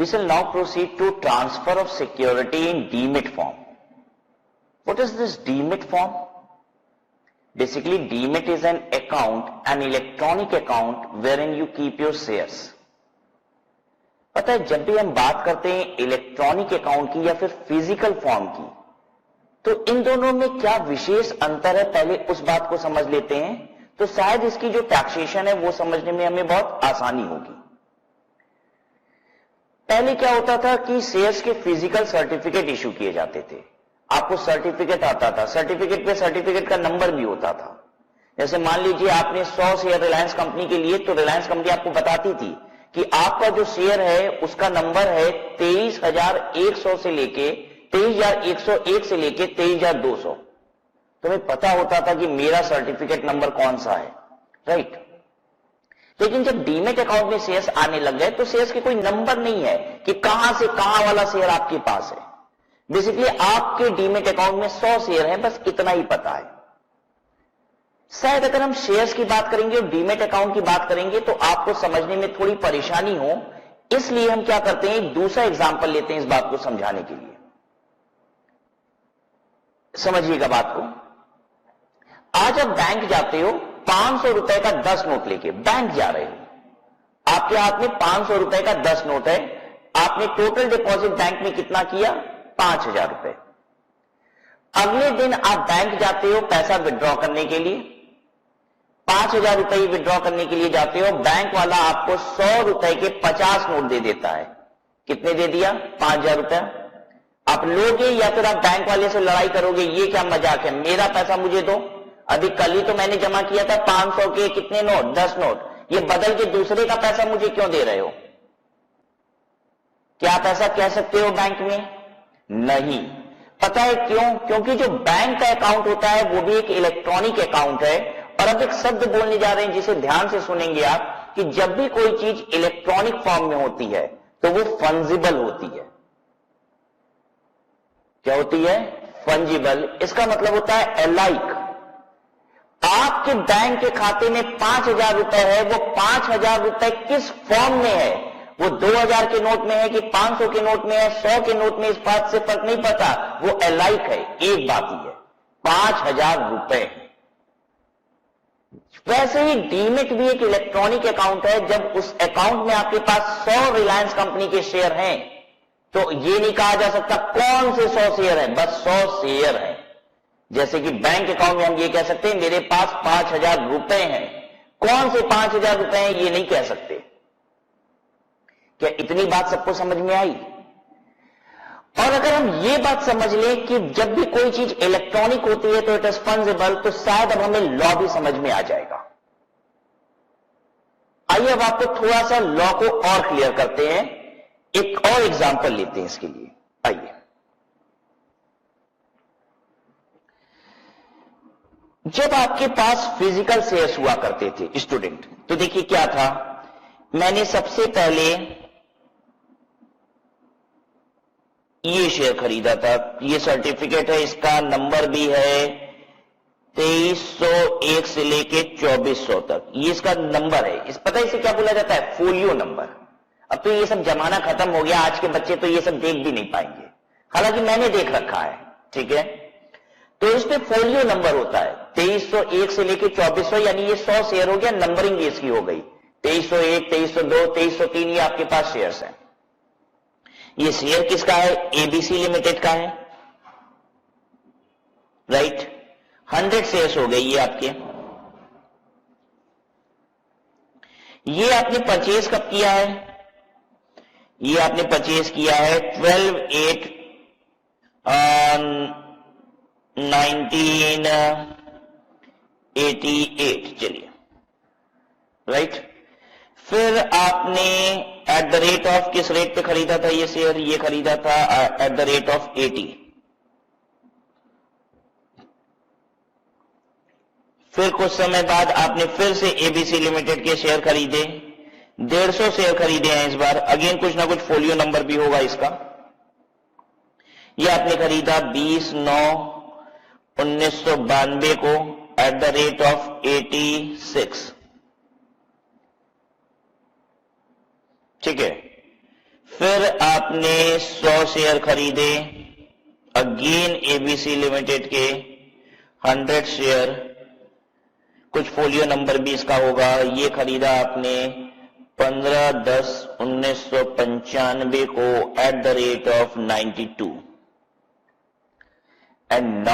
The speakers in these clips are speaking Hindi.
We shall now proceed to transfer of security in Demat form. What is this Demat form? Basically, Demat is an account, an electronic account wherein you keep your shares. पता है, जब भी हम बात करते हैं इलेक्ट्रॉनिक अकाउंट की या फिर फिजिकल फॉर्म की, तो इन दोनों में क्या विशेष अंतर है, पहले उस बात को समझ लेते हैं, तो शायद इसकी जो टैक्सेशन है वो समझने में हमें बहुत आसानी होगी। पहले क्या होता था कि शेयर्स के फिजिकल सर्टिफिकेट इशू किए जाते थे। आपको सर्टिफिकेट आता था, सर्टिफिकेट पे सर्टिफिकेट का नंबर भी होता था। जैसे मान लीजिए आपने 100 शेयर रिलायंस कंपनी के लिए, तो रिलायंस कंपनी आपको बताती थी कि आपका जो शेयर है उसका नंबर है 23,100 से लेके 23,101 से लेके 23,200। तुम्हें पता होता था कि मेरा सर्टिफिकेट नंबर कौन सा है, राइट। लेकिन जब डीमेट अकाउंट में शेयर्स आने लग गए तो शेयर्स के कोई नंबर नहीं है कि कहां से कहां वाला शेयर आपके पास है। बेसिकली आपके डीमेट अकाउंट में 100 शेयर है, बस इतना ही पता है। शायद अगर हम शेयर्स की बात करेंगे और डीमेट अकाउंट की बात करेंगे तो आपको समझने में थोड़ी परेशानी हो, इसलिए हम क्या करते हैं, एक दूसरा एग्जांपल लेते हैं इस बात को समझाने के लिए। समझिएगा बात को। आज आप बैंक जाते हो, 500 रुपए का 10 नोट लेके बैंक जा रहे हो, आपके हाथ में 500 रुपए का 10 नोट है। आपने टोटल डिपॉजिट बैंक में कितना किया, 5,000 रुपए। अगले दिन आप बैंक जाते हो पैसा विड्रॉ करने के लिए, 5,000 रुपए विड्रॉ करने के लिए जाते हो, बैंक वाला आपको 100 रुपए के 50 नोट दे देता है। कितने दे दिया, 5,000 रुपए। आप लोगे या फिर आप बैंक वाले से लड़ाई करोगे, ये क्या मजाक है, मेरा पैसा मुझे दो, अभी कल ही तो मैंने जमा किया था 500 के कितने नोट, 10 नोट, ये बदल के दूसरे का पैसा मुझे क्यों दे रहे हो। क्या आप ऐसा कह सकते हो बैंक में? नहीं। पता है क्यों? क्योंकि जो बैंक का अकाउंट होता है वो भी एक इलेक्ट्रॉनिक अकाउंट है। और अब एक शब्द बोलने जा रहे हैं जिसे ध्यान से सुनेंगे आप, कि जब भी कोई चीज इलेक्ट्रॉनिक फॉर्म में होती है तो वो फंजिबल होती है। क्या होती है? फंजिबल। इसका मतलब होता है अलाइक। आपके बैंक के खाते में 5,000 रुपए है, वो 5,000 रुपए किस फॉर्म में है, वो 2,000 के नोट में है कि 500 के नोट में है, 100 के नोट में, इस बात से फर्क नहीं पड़ता, वो अलाइक है। एक बात ही है, 5,000 रुपए। वैसे ही डीमेट भी एक इलेक्ट्रॉनिक अकाउंट है। जब उस अकाउंट में आपके पास 100 रिलायंस कंपनी के शेयर हैं, तो ये नहीं कहा जा सकता कौन से 100 शेयर हैं, बस 100 शेयर हैं। जैसे कि बैंक अकाउंट में हम ये कह सकते हैं मेरे पास 5,000 रुपए हैं, कौन से 5,000 रुपए हैं ये नहीं कह सकते। क्या इतनी बात सबको समझ में आई? और अगर हम ये बात समझ लें कि जब भी कोई चीज इलेक्ट्रॉनिक होती है तो इट इज फंजिबल, तो शायद अब हमें लॉ भी समझ में आ जाएगा। आइए अब आपको थोड़ा सा लॉ को और क्लियर करते हैं, एक और एग्जांपल लेते हैं इसके लिए। आइए, जब आपके पास फिजिकल शेयर्स हुआ करते थे स्टूडेंट, तो देखिए क्या था, मैंने सबसे पहले ये शेयर खरीदा था, ये सर्टिफिकेट है, इसका नंबर भी है 2301 से लेके 2400 तक, ये इसका नंबर है। इस पता है इसे क्या बोला जाता है? Folio number. अब तो ये सब जमाना खत्म हो गया, आज के बच्चे तो ये सब देख भी नहीं पाएंगे, हालांकि मैंने देख रखा है, ठीक है। तो इस पे फोलियो नंबर होता है 2301 से लेके 2400, यानी ये 100 शेयर हो गया, नंबरिंग इसकी हो गई 2301, 2302, 2303, ये आपके पास शेयर्स हैं। ये शेयर किसका है? एबीसी लिमिटेड का है, राइट। 100 शेयर्स हो गए ये आपके। ये आपने परचेज कब किया है? ये आपने परचेज किया है 12/8/1988, चलिए, राइट। फिर आपने एट द रेट ऑफ, किस रेट पे खरीदा था ये शेयर? ये खरीदा था एट द रेट ऑफ 80। फिर कुछ समय बाद आपने फिर से एबीसी लिमिटेड के शेयर खरीदे, 150 शेयर खरीदे हैं इस बार, अगेन कुछ ना कुछ फोलियो नंबर भी होगा इसका। ये आपने खरीदा 20/9/1992 को एट द रेट ऑफ 86, ठीक है। फिर आपने 100 शेयर खरीदे अगेन एबीसी लिमिटेड के 100 शेयर, कुछ फोलियो नंबर भी इसका होगा। ये खरीदा आपने 15/10/1995 को at the rate of 92। And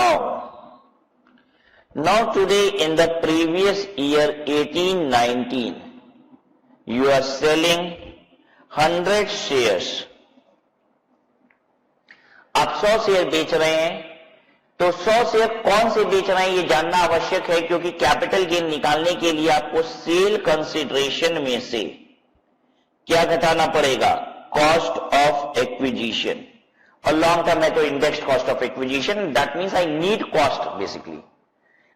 now today in the previous year 18-19 you are selling 100 shares. आप 100 शेयर बेच रहे हैं, तो 100 शेयर कौन से बेच रहे हैं ये जानना आवश्यक है, क्योंकि कैपिटल गेन निकालने के लिए आपको सेल कंसिडरेशन में से क्या घटाना पड़ेगा, कॉस्ट ऑफ एक्विजिशन, और लॉन्ग टर्म में तो indexed cost of acquisition. That means I need cost basically,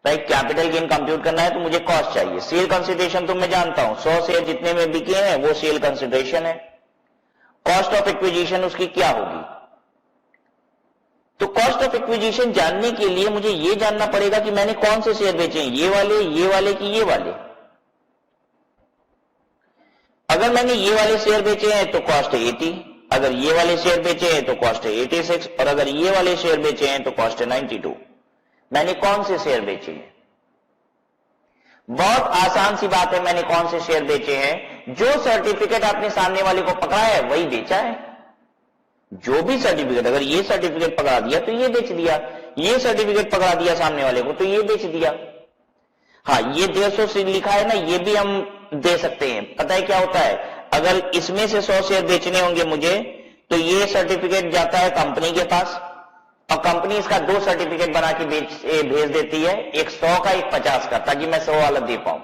right. Capital gain compute करना है तो मुझे कॉस्ट चाहिए। सेल कंसिडरेशन तो मैं जानता हूं, 100 शेयर जितने में बिके हैं वो सेल कंसिडरेशन है। कॉस्ट ऑफ एक्विजिशन उसकी क्या होगी, तो कॉस्ट ऑफ एक्विजिशन जानने के लिए मुझे यह जानना पड़ेगा कि मैंने कौन से शेयर बेचे हैं, ये वाले कि ये वाले। अगर मैंने ये वाले शेयर बेचे हैं तो कॉस्ट है 80, अगर ये वाले शेयर बेचे हैं तो कॉस्ट है 86, और अगर ये वाले शेयर बेचे हैं तो कॉस्ट है 92। मैंने कौन से शेयर बेचे हैं, बहुत आसान सी बात है। मैंने कौन से शेयर बेचे हैं, जो सर्टिफिकेट आपने सामने वाले को पकड़ा है वही बेचा है। जो भी सर्टिफिकेट, अगर ये सर्टिफिकेट पकड़ा दिया तो ये बेच दिया, ये सर्टिफिकेट पकड़ा दिया सामने वाले को तो ये बेच दिया। हाँ, ये 150 से लिखा है ना, ये भी हम दे सकते हैं। पता है क्या होता है, अगर इसमें से 100 शेयर बेचने होंगे मुझे, तो ये सर्टिफिकेट जाता है कंपनी के पास, और कंपनी इसका 2 सर्टिफिकेट बना के भेज देती है, एक 100 का एक 50 का, ताकि मैं 100 वाला दे पाऊं।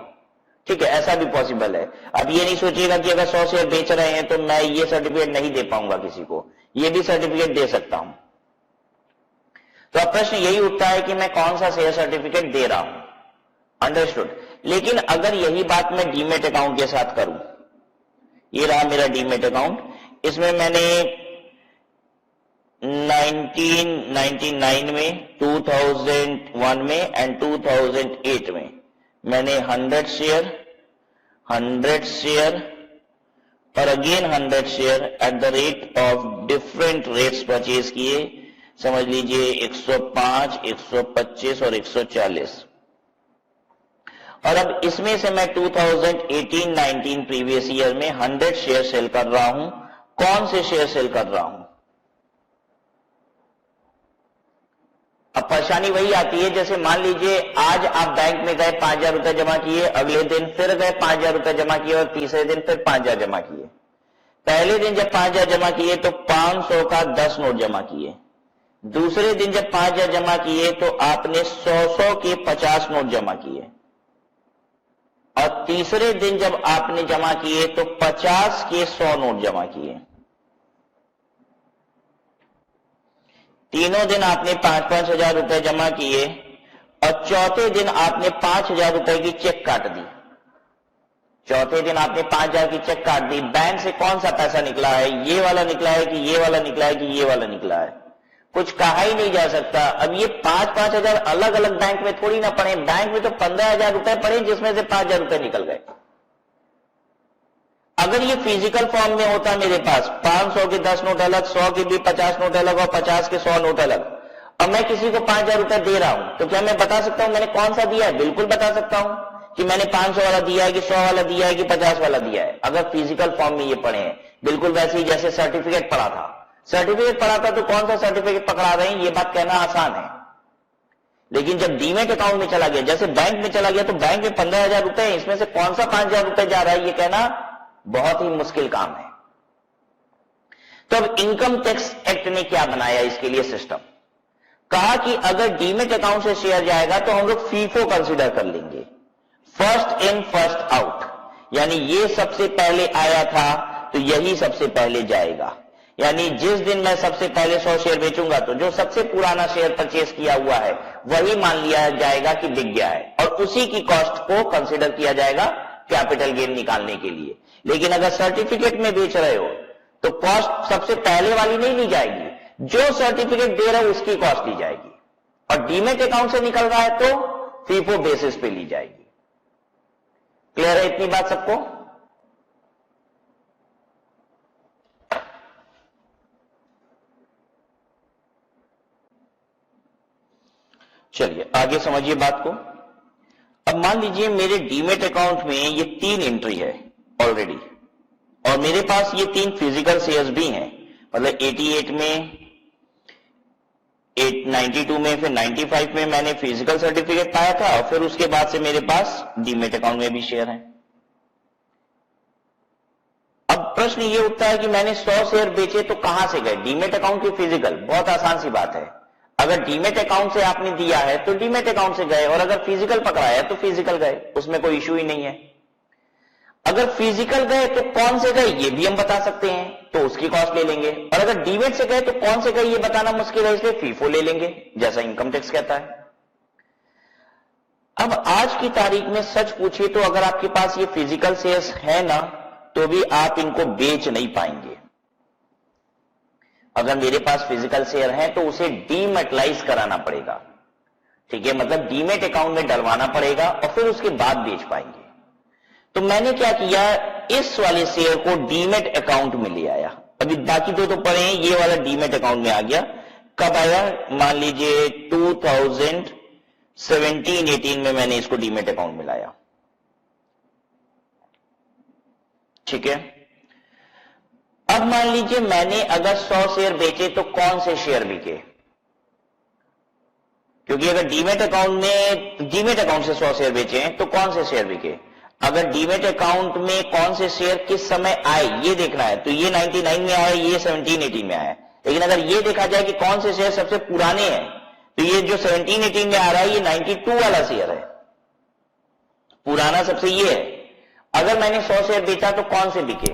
ठीक है, ऐसा भी पॉसिबल है। अब ये नहीं सोचिएगा कि अगर 100 शेयर बेच रहे हैं तो मैं ये सर्टिफिकेट नहीं दे पाऊंगा किसी को, ये भी सर्टिफिकेट दे सकता हूं। तो अब प्रश्न यही उठता है कि मैं कौन सा शेयर सर्टिफिकेट दे रहा हूं। अंडरस्टूड। लेकिन अगर यही बात मैं डीमेट अकाउंट के साथ करूं, ये रहा मेरा डीमेट अकाउंट, इसमें मैंने 1999 में, 2001 में एंड 2008 में मैंने 100 शेयर और again 100 share at the rate of different rates purchase किए। समझ लीजिए 105, 125 और 140। और अब इसमें से मैं 2018-19 प्रीवियस ईयर में 100 शेयर सेल कर रहा हूं। कौन से शेयर सेल कर रहा हूं? अब परेशानी वही आती है, जैसे मान लीजिए आज आप बैंक में गए, 5,000 रुपए जमा किए, अगले दिन फिर गए 5,000 रुपए जमा किए, और तीसरे दिन फिर 5,000 जमा किए। पहले दिन जब 5,000 जमा किए तो 500 का 10 नोट जमा किए। दूसरे दिन जब 5,000 जमा किए तो आपने 100 के 50 नोट जमा किए, और तीसरे दिन जब आपने जमा किए तो 50 के 100 नोट जमा किए। तीनों दिन आपने 5-5 हजार रुपए जमा किए, और चौथे दिन आपने 5,000 रुपए की चेक काट दी। चौथे दिन आपने 5,000 की चेक काट दी। बैंक से कौन सा पैसा निकला है, ये वाला निकला है कि ये वाला निकला है कि ये वाला निकला है, कुछ कहा ही नहीं जा सकता। अब ये 5-5 हजार अलग अलग बैंक में थोड़ी ना पड़े, बैंक में तो 15,000 रुपए पड़े, जिसमें से 5,000 रुपए निकल गए। अगर ये फिजिकल फॉर्म में होता मेरे पास, 500 के 10 नोट अलग, 100 के भी 50 नोट अलग, और 50 के 100 नोट अलग, अब मैं किसी को 5,000 रुपए दे रहा हूं, तो क्या मैं बता सकता हूं मैंने कौन सा दिया है? बिल्कुल बता सकता हूं कि मैंने 500 वाला दिया है कि 100 वाला दिया है कि 50 वाला दिया है, अगर फिजिकल फॉर्म में ये पढ़े हैं। बिल्कुल वैसे ही जैसे सर्टिफिकेट पढ़ा था, सर्टिफिकेट पढ़ा था तो कौन सा सर्टिफिकेट पकड़ा रहे हैं, ये बात कहना आसान है। लेकिन जब डीमेट अकाउंट में चला गया, जैसे बैंक में चला गया, तो बैंक में 15,000 रुपए है, इसमें से कौन सा 5,000 रुपए जा रहा है, ये कहना बहुत ही मुश्किल काम है। तो अब इनकम टैक्स एक्ट ने क्या बनाया इसके लिए सिस्टम, कहा कि अगर डीमेट अकाउंट से शेयर जाएगा तो हम लोग फीफो कंसीडर कर लेंगे, फर्स्ट इन फर्स्ट आउट, यानी ये सबसे पहले आया था तो यही सबसे पहले जाएगा। यानी जिस दिन मैं सबसे पहले 100 शेयर बेचूंगा तो जो सबसे पुराना शेयर परचेज किया हुआ है वही मान लिया जाएगा कि बिक गया है, और उसी की कॉस्ट को कंसीडर किया जाएगा कैपिटल गेन निकालने के लिए। लेकिन अगर सर्टिफिकेट में बेच रहे हो तो कॉस्ट सबसे पहले वाली नहीं ली जाएगी, जो सर्टिफिकेट दे रहे हो उसकी कॉस्ट ली जाएगी, और डीमेट अकाउंट से निकल रहा है तो फीफो बेसिस पे ली जाएगी। क्लियर है इतनी बात सबको? चलिए आगे समझिए बात को। अब मान लीजिए मेरे डीमेट अकाउंट में ये 3 एंट्री है ऑलरेडी, और मेरे पास ये 3 फिजिकल शेयर्स भी हैं, मतलब 88 में, 92 में, फिर 95 में मैंने फिजिकल सर्टिफिकेट पाया था, और फिर उसके बाद से मेरे पास डीमेट अकाउंट में भी शेयर हैं। अब प्रश्न ये उठता है कि मैंने 100 शेयर बेचे तो कहां से गए, डीमेट अकाउंट की फिजिकल? बहुत आसान सी बात है, अगर डीमेट अकाउंट से आपने दिया है तो डीमेट अकाउंट से गए, और अगर फिजिकल पकड़ाया तो फिजिकल गए, उसमें कोई इश्यू ही नहीं है। अगर फिजिकल गए तो कौन से गए ये भी हम बता सकते हैं, तो उसकी कॉस्ट ले लेंगे, और अगर डीमेट से गए तो कौन से गए ये बताना मुश्किल है, इसलिए फीफो ले लेंगे, जैसा इनकम टैक्स कहता है। अब आज की तारीख में सच पूछिए तो अगर आपके पास ये फिजिकल शेयर्स है ना, तो भी आप इनको बेच नहीं पाएंगे। अगर मेरे पास फिजिकल शेयर है तो उसे डीमेटलाइज कराना पड़ेगा, ठीक है, मतलब डीमेट अकाउंट में डलवाना पड़ेगा और फिर उसके बाद बेच पाएंगे। तो मैंने क्या किया, इस वाले शेयर को डीमेट अकाउंट में ले आया। अभी बाकी दो तो पड़े हैं, ये वाला डीमेट अकाउंट में आ गया। कब आया, मान लीजिए 2017-18 में मैंने इसको डीमेट अकाउंट में लाया, ठीक है। अब मान लीजिए मैंने अगर 100 शेयर बेचे तो कौन से शेयर बिके, क्योंकि अगर डीमेट अकाउंट से 100 शेयर बेचे हैं तो कौन से शेयर बिके। अगर डीमेट अकाउंट में कौन से शेयर किस समय आए ये देखना है, तो ये 99 में आया, ये 17-18 में आया। लेकिन अगर ये देखा जाए कि कौन से शेयर सबसे पुराने हैं, तो ये जो 17-18 में आ रहा है ये 92 वाला शेयर है, पुराना सबसे ये है। अगर मैंने 100 शेयर बेचा तो कौन से बिके,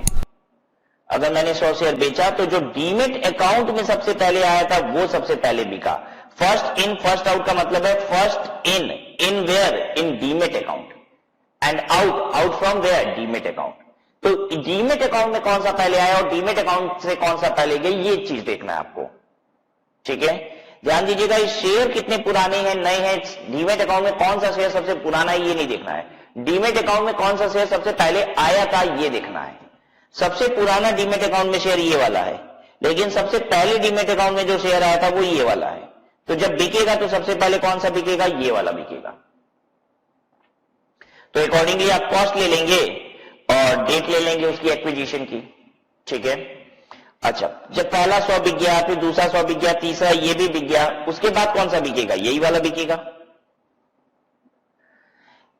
अगर मैंने 100 शेयर बेचा तो जो डीमेट अकाउंट में सबसे पहले आया था वो सबसे पहले बिका। फर्स्ट इन फर्स्ट आउट का मतलब है first in where, in demat account, and out from where, demat account. तो डीमेट अकाउंट में कौन सा पहले आया और डीमेट अकाउंट से कौन सा पहले गया, ये चीज देखना है आपको, ठीक है। ध्यान दीजिएगा, ये शेयर कितने पुराने हैं नए हैं, डीमेट अकाउंट में कौन सा शेयर सबसे पुराना है ये नहीं देखना है, डीमेट अकाउंट में कौन सा शेयर सबसे पहले आया था ये देखना है। सबसे पुराना डीमेट अकाउंट में शेयर ये वाला है, लेकिन सबसे पहले डीमेट अकाउंट में जो शेयर आया था वो ये वाला है। तो जब बिकेगा तो सबसे पहले कौन सा बिकेगा, ये वाला बिकेगा। तो अकॉर्डिंगली आप कॉस्ट ले लेंगे और डेट ले लेंगे उसकी एक्विजिशन की, ठीक है। अच्छा, जब पहला 100 बिक गया, फिर दूसरा 100 बिक गया, तीसरा ये भी बिक गया, उसके बाद कौन सा बिकेगा, यही वाला बिकेगा।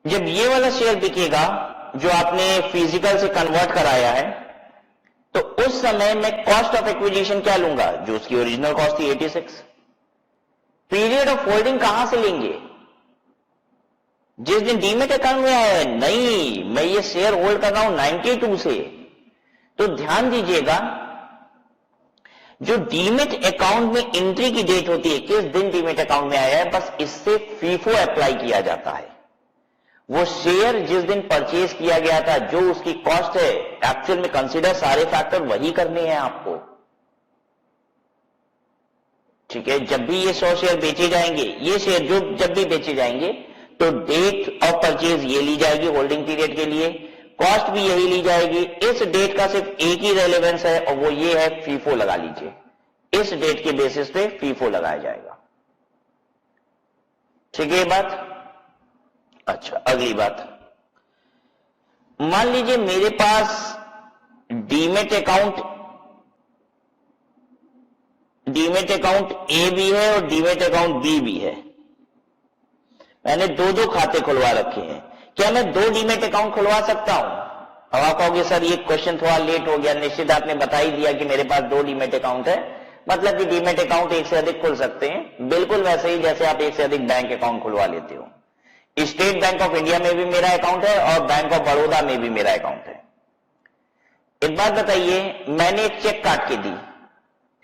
जब ये वाला शेयर बिकेगा जो आपने फिजिकल से कन्वर्ट कराया है, तो उस समय मैं कॉस्ट ऑफ एक्विजिशन क्या लूंगा, जो उसकी ओरिजिनल कॉस्ट थी 86। पीरियड ऑफ होल्डिंग कहां से लेंगे, जिस दिन डीमेट अकाउंट में आया है, नहीं, मैं ये शेयर होल्ड कर रहा हूं 92 से। तो ध्यान दीजिएगा, जो डीमेट अकाउंट में एंट्री की डेट होती है, किस दिन डीमेट अकाउंट में आया है, बस इससे फीफो अप्लाई किया जाता है। वो शेयर जिस दिन परचेज किया गया था, जो उसकी कॉस्ट है, एक्चुअल में कंसीडर सारे फैक्टर वही करने हैं आपको, ठीक है। जब भी ये 100 शेयर बेचे जाएंगे, ये शेयर जो जब भी बेचे जाएंगे तो डेट ऑफ परचेज ये ली जाएगी होल्डिंग पीरियड के लिए, कॉस्ट भी यही ली जाएगी। इस डेट का सिर्फ एक ही रेलेवेंस है और वो ये है, फीफो लगा लीजिए, इस डेट के बेसिस पे फीफो लगाया जाएगा, ठीक है ये बात। अच्छा, अगली बात, मान लीजिए मेरे पास डीमेट अकाउंट ए भी है और डीमेट अकाउंट बी भी है। मैंने दो खाते खुलवा रखे हैं, क्या मैं 2 डीमेट अकाउंट खुलवा सकता हूं? अब आप कहोगे सर ये क्वेश्चन थोड़ा लेट हो गया, निश्चित आपने बता ही दिया कि मेरे पास 2 डीमेट अकाउंट है, मतलब कि डीमेट अकाउंट एक से अधिक खुल सकते हैं, बिल्कुल वैसे ही जैसे आप एक से अधिक बैंक अकाउंट खुलवा लेते हो। स्टेट बैंक ऑफ इंडिया में भी मेरा अकाउंट है और बैंक ऑफ बड़ौदा में भी मेरा अकाउंट है। एक बात बताइए, मैंने एक चेक काट के दी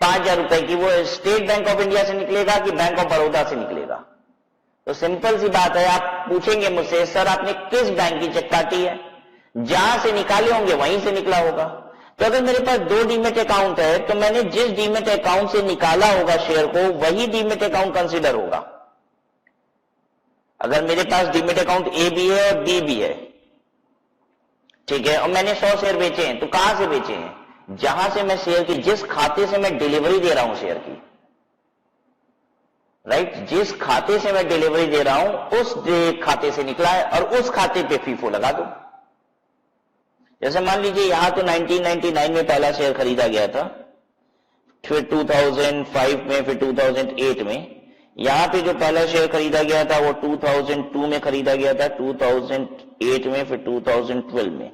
5000 रुपए की, वो स्टेट बैंक ऑफ इंडिया से निकलेगा कि बैंक ऑफ बड़ौदा से निकलेगा? तो सिंपल सी बात है, आप पूछेंगे मुझसे सर आपने किस बैंक की चेक काटी है, जहां से निकाले होंगे वहीं से निकला होगा। तो अगर मेरे पास 2 डीमेट अकाउंट है तो मैंने जिस डीमेट अकाउंट से निकाला होगा शेयर को, वही डीमेट अकाउंट कंसीडर होगा। अगर मेरे पास डीमेट अकाउंट ए भी है और बी भी है, ठीक है, और मैंने 100 शेयर बेचे हैं, तो कहां से बेचे हैं, जहां से मैं शेयर की, जिस खाते से मैं डिलीवरी दे रहा हूं शेयर की, राइट, जिस खाते से मैं डिलीवरी दे रहा हूं उस खाते से निकला है और उस खाते पे फीफो लगा दो। जैसे मान लीजिए यहां तो 1999 में पहला शेयर खरीदा गया था, फिर 2005 में, फिर 2008 में। यहां पे जो पहला शेयर खरीदा गया था वो 2002 में खरीदा गया था, 2008 में, फिर 2012 में।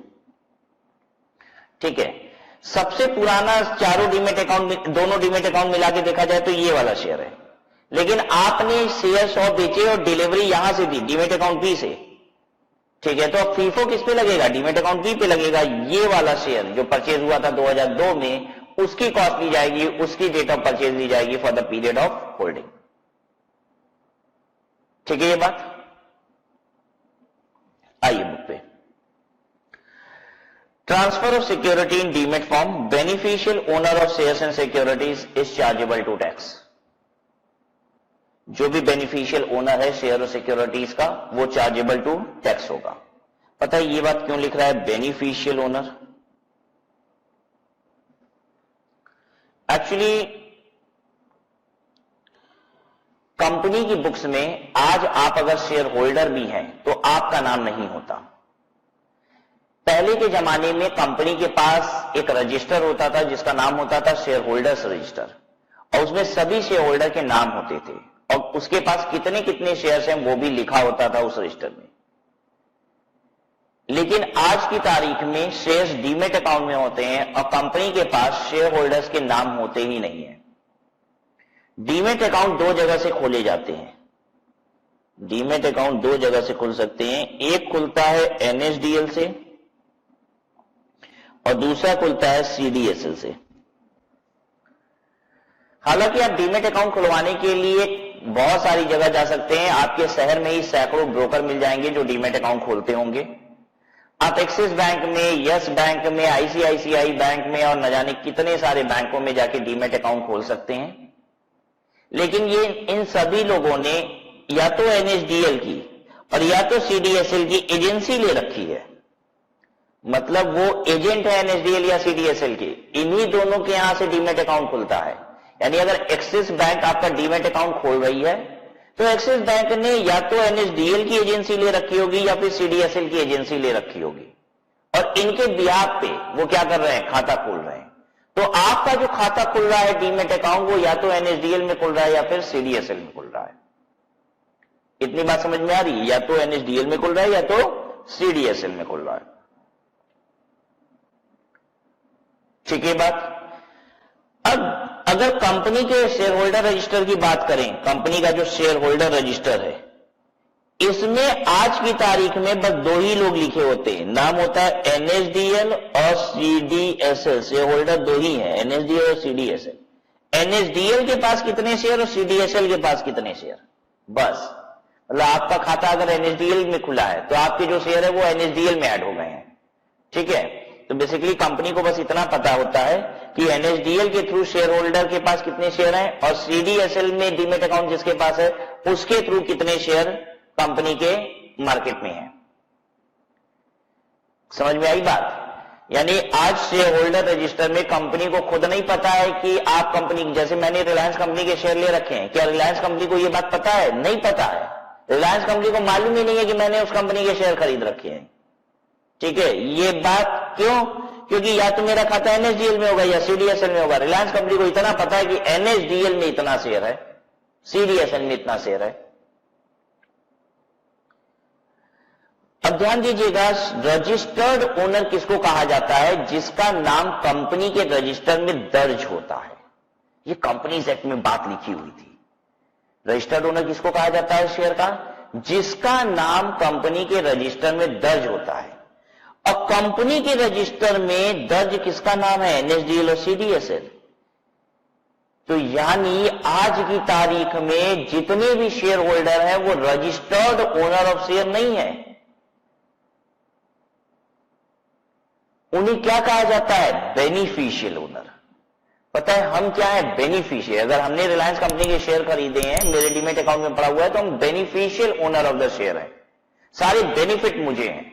ठीक है, सबसे पुराना चारों डीमेट अकाउंट, दोनों डीमेट अकाउंट मिला के देखा जाए तो ये वाला शेयर है, लेकिन आपने शेयर 100 बेचे और डिलीवरी यहां से दी डीमेट अकाउंट बी से। ठीक है, तो अब फीफो किस पे लगेगा? डीमेट अकाउंट बी पे लगेगा। ये वाला शेयर जो परचेज हुआ था 2002 में, उसकी कॉस्ट ली जाएगी, उसकी डेट ऑफ परचेज ली जाएगी for the period of holding. ठीक है ये बात। आइए बुक पे। Transfer of security in demat form, beneficial owner of shares and securities is chargeable to tax. जो भी बेनिफिशियल ओनर है शेयर और सिक्योरिटीज का, वो चार्जेबल टू टैक्स होगा। पता है ये बात क्यों लिख रहा है बेनिफिशियल ओनर? एक्चुअली कंपनी की बुक्स में आज आप अगर शेयर होल्डर भी हैं तो आपका नाम नहीं होता। पहले के जमाने में कंपनी के पास एक रजिस्टर होता था जिसका नाम होता था शेयर होल्डर्स रजिस्टर, और उसमें सभी शेयर होल्डर के नाम होते थे और उसके पास कितने कितने शेयर्स हैं वो भी लिखा होता था उस रजिस्टर में। लेकिन आज की तारीख में शेयर्स डीमेट अकाउंट में होते हैं और कंपनी के पास शेयर होल्डर्स के नाम होते ही नहीं है। डीमेट अकाउंट दो जगह से खोले जाते हैं। डीमेट अकाउंट दो जगह से खुल सकते हैं, एक खुलता है एनएसडीएल से और दूसरा खुलता है सीडीएसएल से। हालांकि आप डीमेट अकाउंट खुलवाने के लिए बहुत सारी जगह जा सकते हैं। आपके शहर में ही सैकड़ों ब्रोकर मिल जाएंगे जो डीमेट अकाउंट खोलते होंगे। आप एक्सिस बैंक में, यस बैंक में, आईसीआईसीआई बैंक में और न जाने कितने सारे बैंकों में जाके डीमेट अकाउंट खोल सकते हैं। लेकिन ये इन सभी लोगों ने या तो एनएसडीएल की और या तो सीडीएसएल की एजेंसी ले रखी है, मतलब वो एजेंट है एनएसडीएल या सीडीएसएल के, इन्हीं दोनों के यहां से डीमेट अकाउंट खुलता है। यानी अगर एक्सिस बैंक आपका डीमेट अकाउंट खोल रही है तो एक्सिस बैंक ने या तो एनएसडीएल की एजेंसी ले रखी होगी या फिर सीडीएसएल की एजेंसी ले रखी होगी, और इनके बिहाफ पे वो क्या कर रहे हैं, खाता खोल रहे हैं। तो आपका जो खाता खुल रहा है डीमेट अकाउंट, वो या तो एनएसडीएल में खुल रहा है या फिर सीडीएसएल में खुल रहा है। इतनी बात समझ में आ रही है? या तो एनएसडीएल में खुल रहा है या तो सीडीएसएल में खुल रहा है। ठीक है बात। अब अगर कंपनी के शेयर होल्डर रजिस्टर की बात करें, कंपनी का जो शेयर होल्डर रजिस्टर है, इसमें आज की तारीख में बस दो ही लोग लिखे होते हैं। नाम होता है एनएसडीएल और सीडीएसएल। शेयर होल्डर दो ही हैं, एनएसडीएल और सीडीएसएल। एनएसडीएल के पास कितने शेयर और सीडीएसएल के पास कितने शेयर, बस। मतलब आपका खाता अगर एनएसडीएल में खुला है तो आपके जो शेयर है वो एनएसडीएल में ऐड हो गए हैं। ठीक है, तो बेसिकली कंपनी को बस इतना पता होता है कि एनएसडीएल के थ्रू शेयर होल्डर के पास कितने शेयर हैं और सीडीएसएल में डीमेट अकाउंट जिसके पास है उसके थ्रू कितने शेयर कंपनी के मार्केट में है। समझ में आई बात? यानी आज शेयर होल्डर रजिस्टर में कंपनी को खुद नहीं पता है कि आप कंपनी, जैसे मैंने रिलायंस कंपनी के शेयर ले रखे हैं, क्या रिलायंस कंपनी को यह बात पता है? नहीं पता है। रिलायंस कंपनी को मालूम ही नहीं है कि मैंने उस कंपनी के शेयर खरीद रखे हैं। ठीक है, ये बात क्यों? क्योंकि या तो मेरा खाता एनएसडीएल में होगा या सीडीएसएल में होगा। रिलायंस कंपनी को इतना पता है कि एनएसडीएल में इतना शेयर है, सीडीएसएल में इतना शेयर है। अब ध्यान दीजिएगा, रजिस्टर्ड ओनर किसको कहा जाता है? जिसका नाम कंपनी के रजिस्टर में दर्ज होता है। ये कंपनीज एक्ट में बात लिखी हुई थी। रजिस्टर्ड ओनर किसको कहा जाता है शेयर का? जिसका नाम कंपनी के रजिस्टर में दर्ज होता है। और कंपनी के रजिस्टर में दर्ज किसका नाम है? एनएसडीएल और सीडीएसएल। तो यानी आज की तारीख में जितने भी शेयर होल्डर हैं वो रजिस्टर्ड ओनर ऑफ शेयर नहीं है। उन्हें क्या कहा जाता है? Beneficial owner. पता है हम क्या है? बेनिफिशियल। अगर हमने रिलायंस कंपनी के शेयर खरीदे हैं, मेरे डीमेट अकाउंट में पड़ा हुआ है, तो हम beneficial owner of the share है। सारे बेनिफिट मुझे हैं,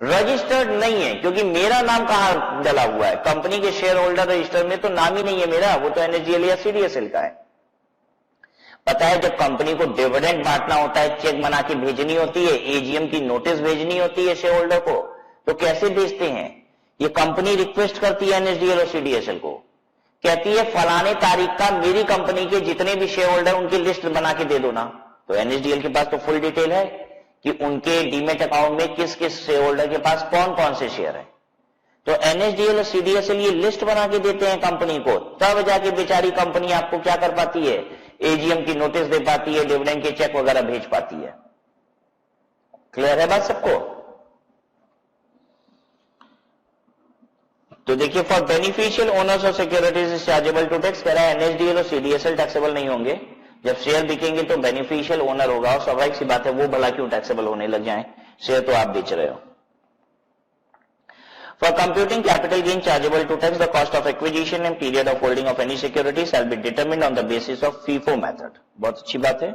रजिस्टर्ड नहीं है, क्योंकि मेरा नाम कहां डला हुआ है? कंपनी के शेयर होल्डर रजिस्टर में तो नाम ही नहीं है मेरा, वो तो एनएसडीएल या सीडीएसएल का है। पता है जब कंपनी को डिविडेंड बांटना होता है, चेक बना के भेजनी होती है, एजीएम की नोटिस भेजनी होती है शेयर होल्डर को, तो कैसे भेजते हैं? ये कंपनी रिक्वेस्ट करती है एनएसडीएल और सीडीएसएल को, कहती है फलाने तारीख का मेरी कंपनी के जितने भी शेयर होल्डर उनकी लिस्ट बना के दे दो ना। तो एनएसडीएल के पास तो फुल डिटेल है कि उनके डीमेट अकाउंट में किस किस शेयर होल्डर के पास कौन कौन से शेयर है। तो एनएसडीएल और सीडीएसएल ये लिस्ट बना के देते हैं कंपनी को, तब जाके बेचारी कंपनी आपको क्या कर पाती है, एजीएम की नोटिस दे पाती है, डिविडेंड के चेक वगैरह भेज पाती है। क्लियर है बात सबको? तो देखिए, for beneficial owners of securities is chargeable to tax, कह रहा है एनएसडीएल और सीडीएसएल टैक्सेबल नहीं होंगे। जब शेयर बिकेंगे तो बेनिफिशियल ओनर होगा, और स्वाभाविक सी बात है वो भला क्यों टैक्सेबल होने लग जाए, शेयर तो आप बेच रहे हो। For computing capital gain chargeable to tax, the cost of acquisition and period of holding of any security shall be determined on the basis of FIFO method. बहुत अच्छी बात है।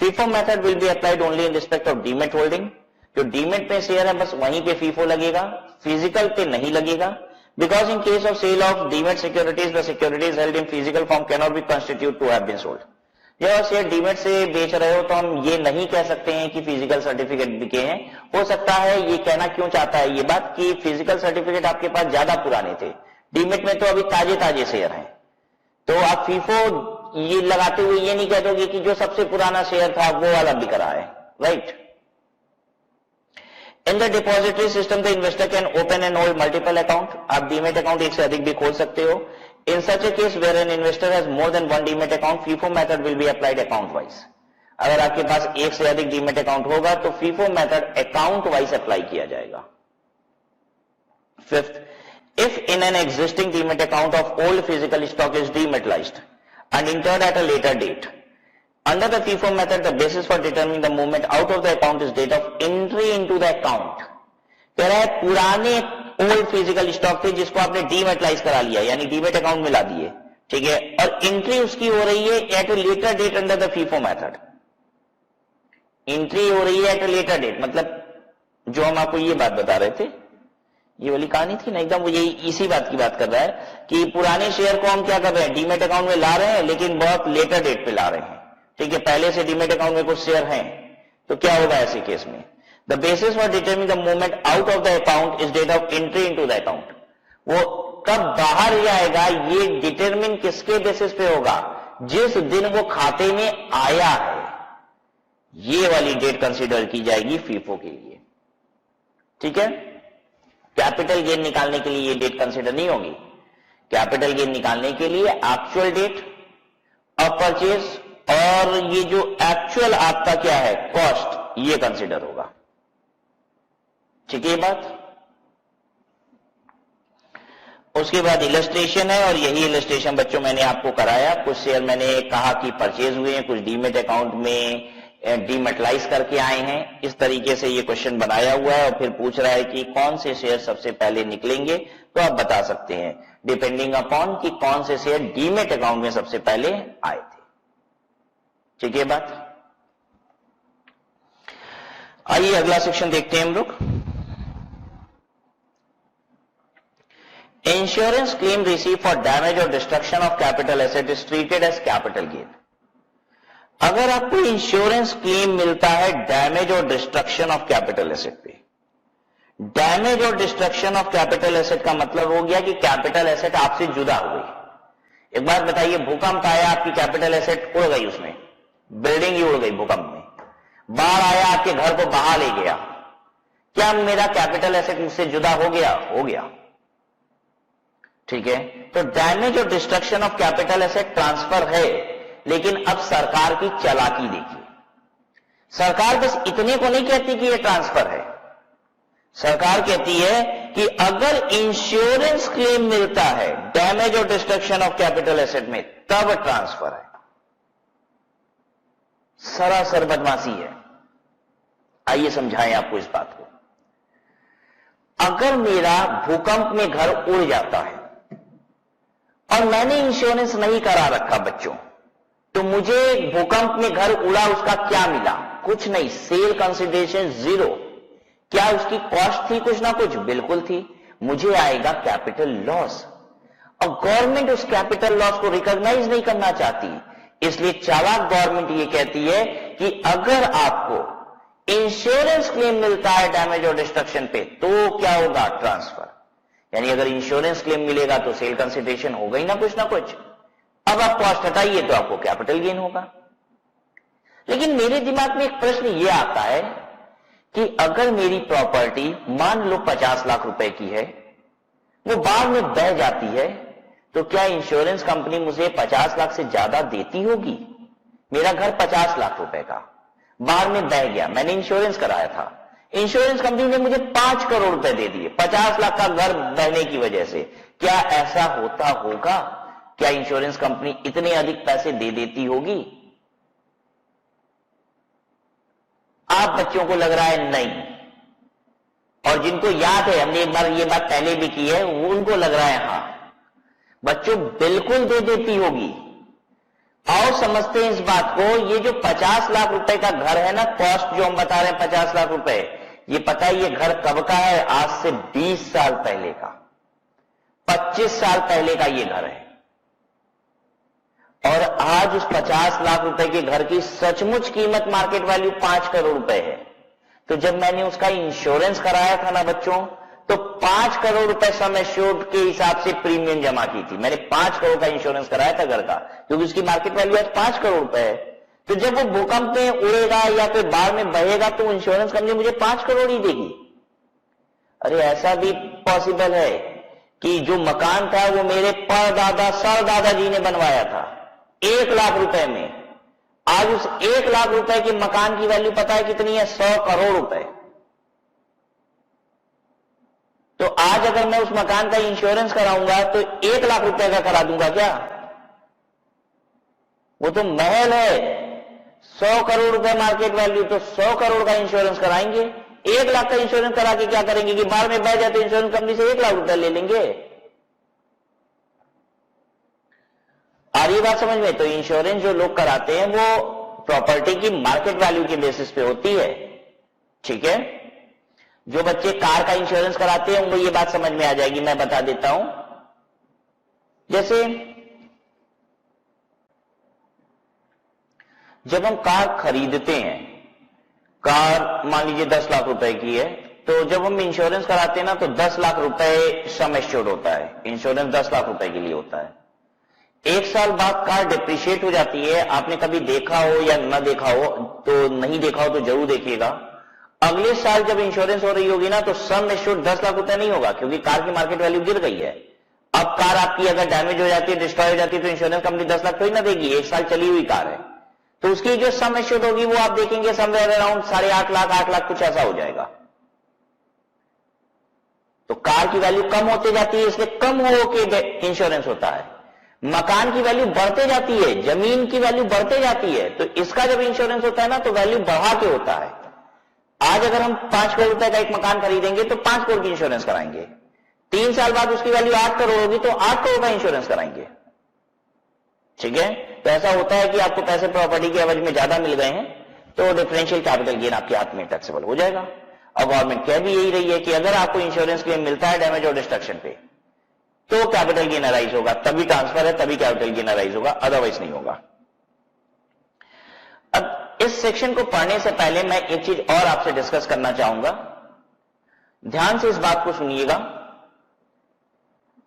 FIFO method will be applied only in respect of demat holding. जो demat पे शेयर है बस वहीं पे FIFO लगेगा, फिजिकल पे नहीं लगेगा। Because in case of sale of demat securities, the securities held in physical form cannot be constituted to have been sold. जब शेयर डीमेट से बेच रहे हो तो हम ये नहीं कह सकते हैं कि फिजिकल सर्टिफिकेट बिके हैं। हो सकता है ये कहना क्यों चाहता है ये बात कि फिजिकल सर्टिफिकेट आपके पास ज्यादा पुराने थे, डीमेट में तो अभी ताजे ताजे शेयर हैं, तो आप फीफो ये लगाते हुए ये नहीं कह दोगे कि जो सबसे पुराना शेयर था वो वाला बिक रहा है, right. In the depository system the investor can open and hold multiple account, आप डीमेट अकाउंट एक से अधिक भी खोल सकते हो। In such a case where an investor has more than one demat account, FIFO method will be applied account wise. अगर आपके पास एक से अधिक डीमेट अकाउंट होगा तो FIFO method account wise apply किया जाएगा। Fifth, if in an existing demat account of old physical stock is dematerialized and entered at a later date, under the FIFO method the basis for determining the movement out of the account is date of entry into the account. कह रहा है पुराने ओल्ड फिजिकल स्टॉक थे जिसको आपने डीमेटलाइज करा लिया, यानी डीमेट अकाउंट में ला दिए, ठीक है, और एंट्री उसकी हो रही है at a later date under the FIFO method. Entry हो रही है एट ए लेटर डेट, मतलब जो हम आपको ये बात बता रहे थे, ये वाली कहानी थी ना एकदम, वो यही इसी बात की बात कर रहा है कि पुराने शेयर को हम क्या कर रहे हैं, डीमेट अकाउंट में ला रहे हैं लेकिन बहुत लेटर डेट पे ला रहे हैं, ठीक है, पहले से डीमेट अकाउंट में कुछ शेयर हैं। तो क्या होगा ऐसे केस में, The basis for determining the movement out of the account is date of entry into the account. वो कब बाहर जाएगा ये डिटरमिन किसके बेसिस पे होगा, जिस दिन वो खाते में आया है, ये वाली डेट कंसीडर की जाएगी फीफो के लिए, ठीक है। कैपिटल गेन निकालने के लिए ये डेट कंसीडर नहीं होगी। कैपिटल गेन निकालने के लिए एक्चुअल डेट ऑफ परचेज और ये जो एक्चुअल आपका क्या है कॉस्ट, ये कंसीडर होगा, ठीक है ये बात। उसके बाद इलस्ट्रेशन है, और यही इलस्ट्रेशन बच्चों मैंने आपको कराया। कुछ शेयर मैंने कहा कि परचेज हुए हैं, कुछ डीमेट अकाउंट में डीमेटलाइज करके आए हैं, इस तरीके से ये क्वेश्चन बनाया हुआ है। और फिर पूछ रहा है कि कौन से शेयर सबसे पहले निकलेंगे, तो आप बता सकते हैं डिपेंडिंग अपॉन कि कौन से शेयर डीमेट अकाउंट में सबसे पहले आए थे, ठीक है बात। आइए अगला सेक्शन देखते हैं हम लोग। Insurance claim receive for damage और destruction of capital asset is treated as capital gain. अगर आपको इंश्योरेंस क्लेम मिलता है डैमेज और डिस्ट्रक्शन ऑफ कैपिटल एसेट पे, डैमेज और डिस्ट्रक्शन ऑफ कैपिटल एसेट का मतलब हो गया कि कैपिटल एसेट आपसे जुदा हो गई। एक बात बताइए, भूकंप आया, आपकी कैपिटल एसेट उड़ गई, उसमें बिल्डिंग ही उड़ गई भूकंप में, बाढ़ आया, आपके घर को बहा ले गया, क्या मेरा कैपिटल एसेट मुझसे जुदा हो गया? हो गया, ठीक है। तो डैमेज और destruction of capital asset transfer है, लेकिन अब सरकार की चालाकी देखिए। सरकार बस इतने को नहीं कहती कि ये ट्रांसफर है, सरकार कहती है कि अगर इंश्योरेंस क्लेम मिलता है डैमेज और डिस्ट्रक्शन ऑफ कैपिटल एसेट में, तब ट्रांसफर है। सरासर बदमाशी है। आइए समझाएं आपको इस बात को। अगर मेरा भूकंप में घर उड़ जाता है और मैंने इंश्योरेंस नहीं करा रखा बच्चों, तो मुझे भूकंप में घर उड़ा, उसका क्या मिला? कुछ नहीं, सेल कंसिडरेशन जीरो। क्या उसकी कॉस्ट थी? कुछ ना कुछ, बिल्कुल थी। मुझे आएगा कैपिटल लॉस, और गवर्नमेंट उस कैपिटल लॉस को रिकॉग्नाइज नहीं करना चाहती। इसलिए चालाक गवर्नमेंट ये कहती है कि अगर आपको इंश्योरेंस क्लेम मिलता है डैमेज और डिस्ट्रक्शन पे तो क्या होगा, ट्रांसफर। यानी अगर इंश्योरेंस क्लेम मिलेगा तो सेल कंसिडरेशन होगा ही ना कुछ। अब आप कॉस्ट हटाइए तो आपको कैपिटल गेन होगा। लेकिन मेरे दिमाग में एक प्रश्न यह आता है कि अगर मेरी प्रॉपर्टी मान लो 50 लाख रुपए की है, वो बाद में बह जाती है, तो क्या इंश्योरेंस कंपनी मुझे 50 लाख से ज्यादा देती होगी? मेरा घर 50 लाख रुपए का बाढ़ में बह गया, मैंने इंश्योरेंस कराया था, इंश्योरेंस कंपनी ने मुझे 5 करोड़ रुपए दे दिए 50 लाख का घर बहने की वजह से। क्या ऐसा होता होगा? क्या इंश्योरेंस कंपनी इतने अधिक पैसे दे देती होगी? आप बच्चों को लग रहा है नहीं, और जिनको याद है, हमने एक बार ये बात पहले भी की है, वो उनको लग रहा है हां बच्चों बिल्कुल दे देती होगी। आओ समझते हैं इस बात को। ये जो 50 लाख रुपए का घर है ना, कॉस्ट जो हम बता रहे हैं 50 लाख रुपए, ये पता है ये घर कब का है? आज से 20 साल पहले का, 25 साल पहले का ये घर है। और आज उस 50 लाख रुपए के घर की सचमुच कीमत, मार्केट वैल्यू 5 करोड़ रुपए है। तो जब मैंने उसका इंश्योरेंस कराया था ना बच्चों, तो 5 करोड़ रुपए सम एश्योर्ड के हिसाब से प्रीमियम जमा की थी। मैंने 5 करोड़ का इंश्योरेंस कराया था घर का, क्योंकि उसकी मार्केट वैल्यू आज 5 करोड़ रुपए है। तो जब वो भूकंप में उड़ेगा या फिर बाढ़ में बहेगा तो इंश्योरेंस कंपनी मुझे 5 करोड़ ही देगी। अरे ऐसा भी पॉसिबल है कि जो मकान था वो मेरे परदादा सरदादा ने बनवाया था 1 लाख रुपए में। आज उस 1 लाख रुपए के मकान की वैल्यू पता है कितनी है? 100 करोड़ रुपए। तो आज अगर मैं उस मकान का इंश्योरेंस कराऊंगा तो 1 लाख रुपए का करा दूंगा क्या? वो तो महल है, 100 करोड़ रुपए मार्केट वैल्यू, तो 100 करोड़ का इंश्योरेंस कराएंगे। 1 लाख का इंश्योरेंस करा के क्या करेंगे कि बाढ़ में बह जाए तो इंश्योरेंस कंपनी से 1 लाख रुपए ले लेंगे। आ रही बात समझ में? तो इंश्योरेंस जो लोग कराते हैं वो प्रॉपर्टी की मार्केट वैल्यू के बेसिस पे होती है, ठीक है। जो बच्चे कार का इंश्योरेंस कराते हैं उनको ये बात समझ में आ जाएगी, मैं बता देता हूं। जैसे जब हम कार खरीदते हैं, कार मान लीजिए 10 लाख रुपए की है, तो जब हम इंश्योरेंस कराते हैं ना तो 10 लाख रुपए सम एश्योर्ड होता है। इंश्योरेंस 10 लाख रुपए के लिए होता है। 1 साल बाद कार डिप्रिशिएट हो जाती है। आपने कभी देखा हो या ना देखा हो, तो नहीं देखा हो तो जरूर देखिएगा। अगले साल जब इंश्योरेंस हो रही होगी ना तो सम एश्योर्ड 10 लाख रुपए नहीं होगा, क्योंकि कार की मार्केट वैल्यू गिर गई है। अब कार आपकी अगर डैमेज हो जाती है, डिस्ट्रॉय हो जाती है, तो इंश्योरेंस कंपनी 10 लाख थोड़ी ना देगी। 1 साल चली हुई कार है, तो उसकी जो सम एश्योर्ड होगी वो आप देखेंगे समवेयर अराउंड 8.5 लाख, 8 लाख कुछ ऐसा हो जाएगा। तो कार की वैल्यू कम होती जाती है, इसलिए कम हो के इंश्योरेंस होता है। मकान की वैल्यू बढ़ते जाती है, जमीन की वैल्यू बढ़ते जाती है, तो इसका जब इंश्योरेंस होता है ना तो वैल्यू बढ़ा के होता है। आज अगर हम 5 करोड़ रुपए का एक मकान खरीदेंगे तो 5 करोड़ की इंश्योरेंस कराएंगे। 3 साल बाद उसकी वैल्यू 8 करोड़ होगी तो 8 करोड़ का इंश्योरेंस कराएंगे, ठीक है। तो ऐसा होता है कि आपको पैसे प्रॉपर्टी के एवज में ज्यादा मिल गए हैं तो डिफरेंशियल कैपिटल गेन आपके हाथ में टैक्सेबल हो जाएगा। अब गवर्नमेंट कह भी यही रही है कि अगर आपको इंश्योरेंस क्लेम मिलता है डैमेज और डिस्ट्रक्शन पे तो कैपिटल गेन अराइज होगा, तभी ट्रांसफर है, तभी कैपिटल गेन अराइज होगा, अदरवाइज नहीं होगा। अब इस सेक्शन को पढ़ने से पहले मैं एक चीज और आपसे डिस्कस करना चाहूंगा। ध्यान से इस बात को सुनिएगा।